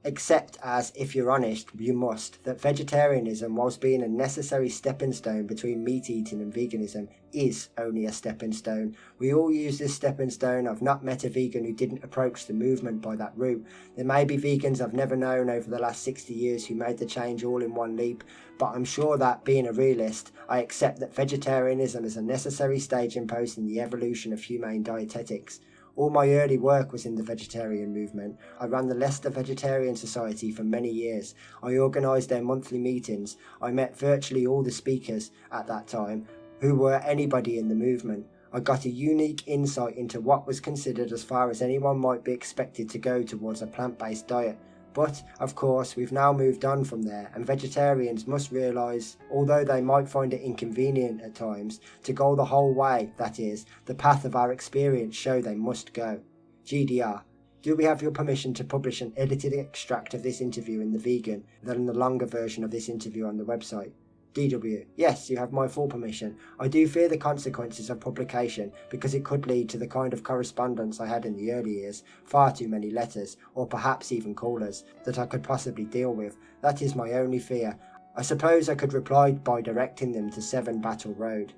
except as, if you're honest, you must, that vegetarianism, whilst being a necessary stepping stone between meat eating and veganism, is only a stepping stone. We all use this stepping stone. I've not met a vegan who didn't approach the movement by that route. There may be vegans I've never known over the last 60 years who made the change all in one leap, but I'm sure that, being a realist, I accept that vegetarianism is a necessary staging post in the evolution of humane dietetics. All my early work was in the vegetarian movement. I ran the Leicester Vegetarian Society for many years. I organised their monthly meetings. I met virtually all the speakers at that time who were anybody in the movement. I got a unique insight into what was considered as far as anyone might be expected to go towards a plant-based diet. But, of course, we've now moved on from there, and vegetarians must realise, although they might find it inconvenient at times, to go the whole way, that is, the path of our experience show they must go. GDR. Do we have your permission to publish an edited extract of this interview in The Vegan, than the longer version of this interview on the website? DW. Yes, you have my full permission. I do fear the consequences of publication because it could lead to the kind of correspondence I had in the early years, far too many letters, or perhaps even callers, that I could possibly deal with. That is my only fear. I suppose I could reply by directing them to 7 Battle Road.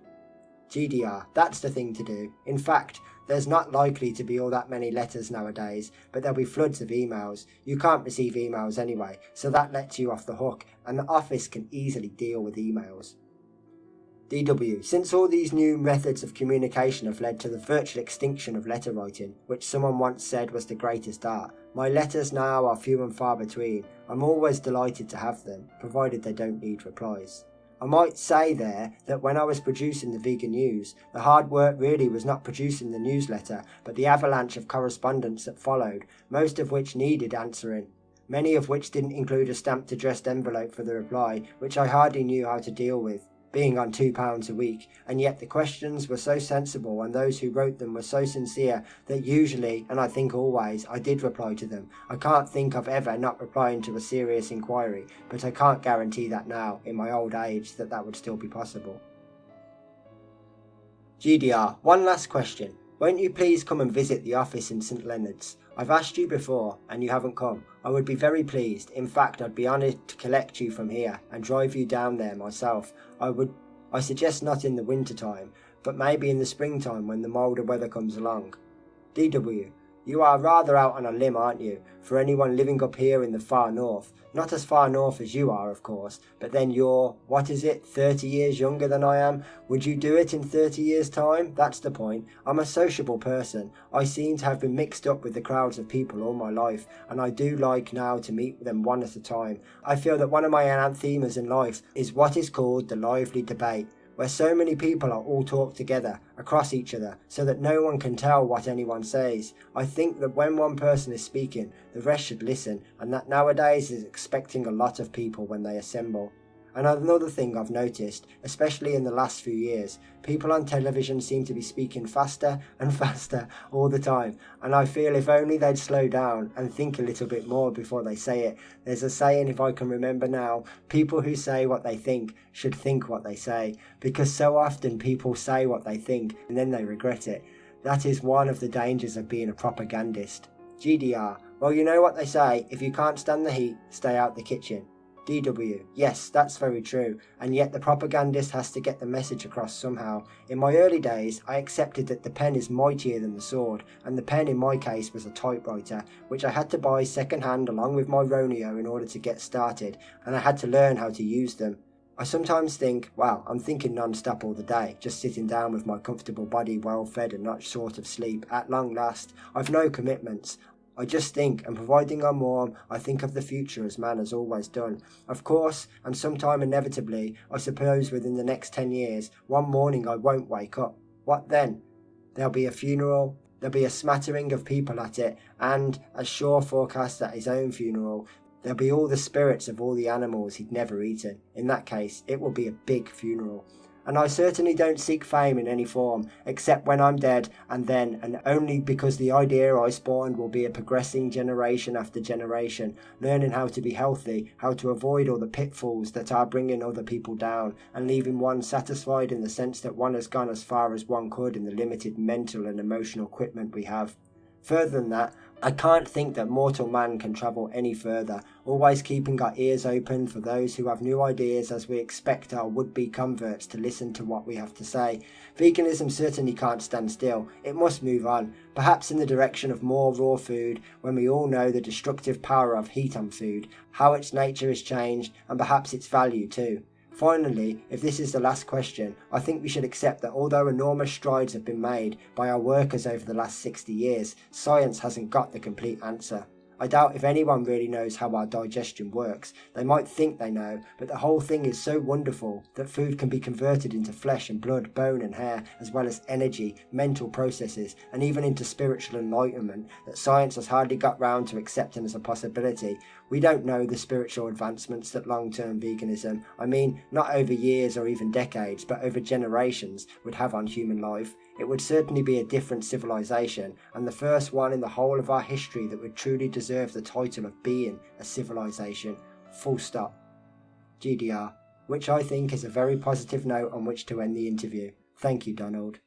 GDR. That's the thing to do. In fact, there's not likely to be all that many letters nowadays, but there'll be floods of emails. You can't receive emails anyway, so that lets you off the hook, and the office can easily deal with emails. DW. Since all these new methods of communication have led to the virtual extinction of letter writing, which someone once said was the greatest art, my letters now are few and far between. I'm always delighted to have them, provided they don't need replies. I might say there that when I was producing the vegan news, the hard work really was not producing the newsletter, but the avalanche of correspondence that followed, most of which needed answering. Many of which didn't include a stamped addressed envelope for the reply, which I hardly knew how to deal with, being on £2 a week, and yet the questions were so sensible and those who wrote them were so sincere that usually, and I think always, I did reply to them. I can't think of ever not replying to a serious inquiry, but I can't guarantee that now, in my old age, that would still be possible. GDR, one last question. Won't you please come and visit the office in St Leonard's? I've asked you before, and you haven't come. I would be very pleased. In fact, I'd be honoured to collect you from here and drive you down there myself. I suggest not in the winter time, but maybe in the springtime when the milder weather comes along. DW, you are rather out on a limb, aren't you, for anyone living up here in the far north? Not as far north as you are, of course, but then you're, 30 years younger than I am? Would you do it in 30 years' time? That's the point. I'm a sociable person. I seem to have been mixed up with the crowds of people all my life, and I do like now to meet them one at a time. I feel that one of my anthemas in life is what is called the lively debate, where so many people are all talk together, across each other, so that no one can tell what anyone says. I think that when one person is speaking, the rest should listen, and that nowadays is expecting a lot of people when they assemble. And another thing I've noticed, especially in the last few years, people on television seem to be speaking faster and faster all the time, and I feel if only they'd slow down and think a little bit more before they say it. There's a saying, if I can remember now, people who say what they think should think what they say, because so often people say what they think and then they regret it. That is one of the dangers of being a propagandist. GDR, well, you know what they say, if you can't stand the heat, stay out the kitchen. DW, yes, that's very true, and yet the propagandist has to get the message across somehow. In my early days, I accepted that the pen is mightier than the sword, and the pen in my case was a typewriter, which I had to buy second hand along with my Roneo in order to get started, and I had to learn how to use them. I sometimes think, wow, I'm thinking non-stop all the day, just sitting down with my comfortable body well fed and not short of sleep, at long last. I've no commitments. I just think, and providing I'm warm, I think of the future as man has always done. Of course, and sometime inevitably, I suppose within the next 10 years, one morning I won't wake up. What then? There'll be a funeral, there'll be a smattering of people at it, and, as Shaw forecast at his own funeral, there'll be all the spirits of all the animals he'd never eaten. In that case, it will be a big funeral. And I certainly don't seek fame in any form, except when I'm dead, and then, and only because the idea I spawned will be a progressing generation after generation, learning how to be healthy, how to avoid all the pitfalls that are bringing other people down, and leaving one satisfied in the sense that one has gone as far as one could in the limited mental and emotional equipment we have. Further than that, I can't think that mortal man can travel any further, always keeping our ears open for those who have new ideas as we expect our would-be converts to listen to what we have to say. Veganism certainly can't stand still, it must move on, perhaps in the direction of more raw food when we all know the destructive power of heat on food, how its nature is changed, and perhaps its value too. Finally, if this is the last question, I think we should accept that although enormous strides have been made by our workers over the last 60 years, science hasn't got the complete answer. I doubt if anyone really knows how our digestion works. They might think they know, but the whole thing is so wonderful that food can be converted into flesh and blood, bone and hair, as well as energy, mental processes, and even into spiritual enlightenment that science has hardly got round to accepting as a possibility. We don't know the spiritual advancements that long-term veganism, I mean not over years or even decades, but over generations, would have on human life. It would certainly be a different civilization, and the first one in the whole of our history that would truly deserve the title of being a civilization. Full stop. GDR, which I think is a very positive note on which to end the interview. Thank you, Donald.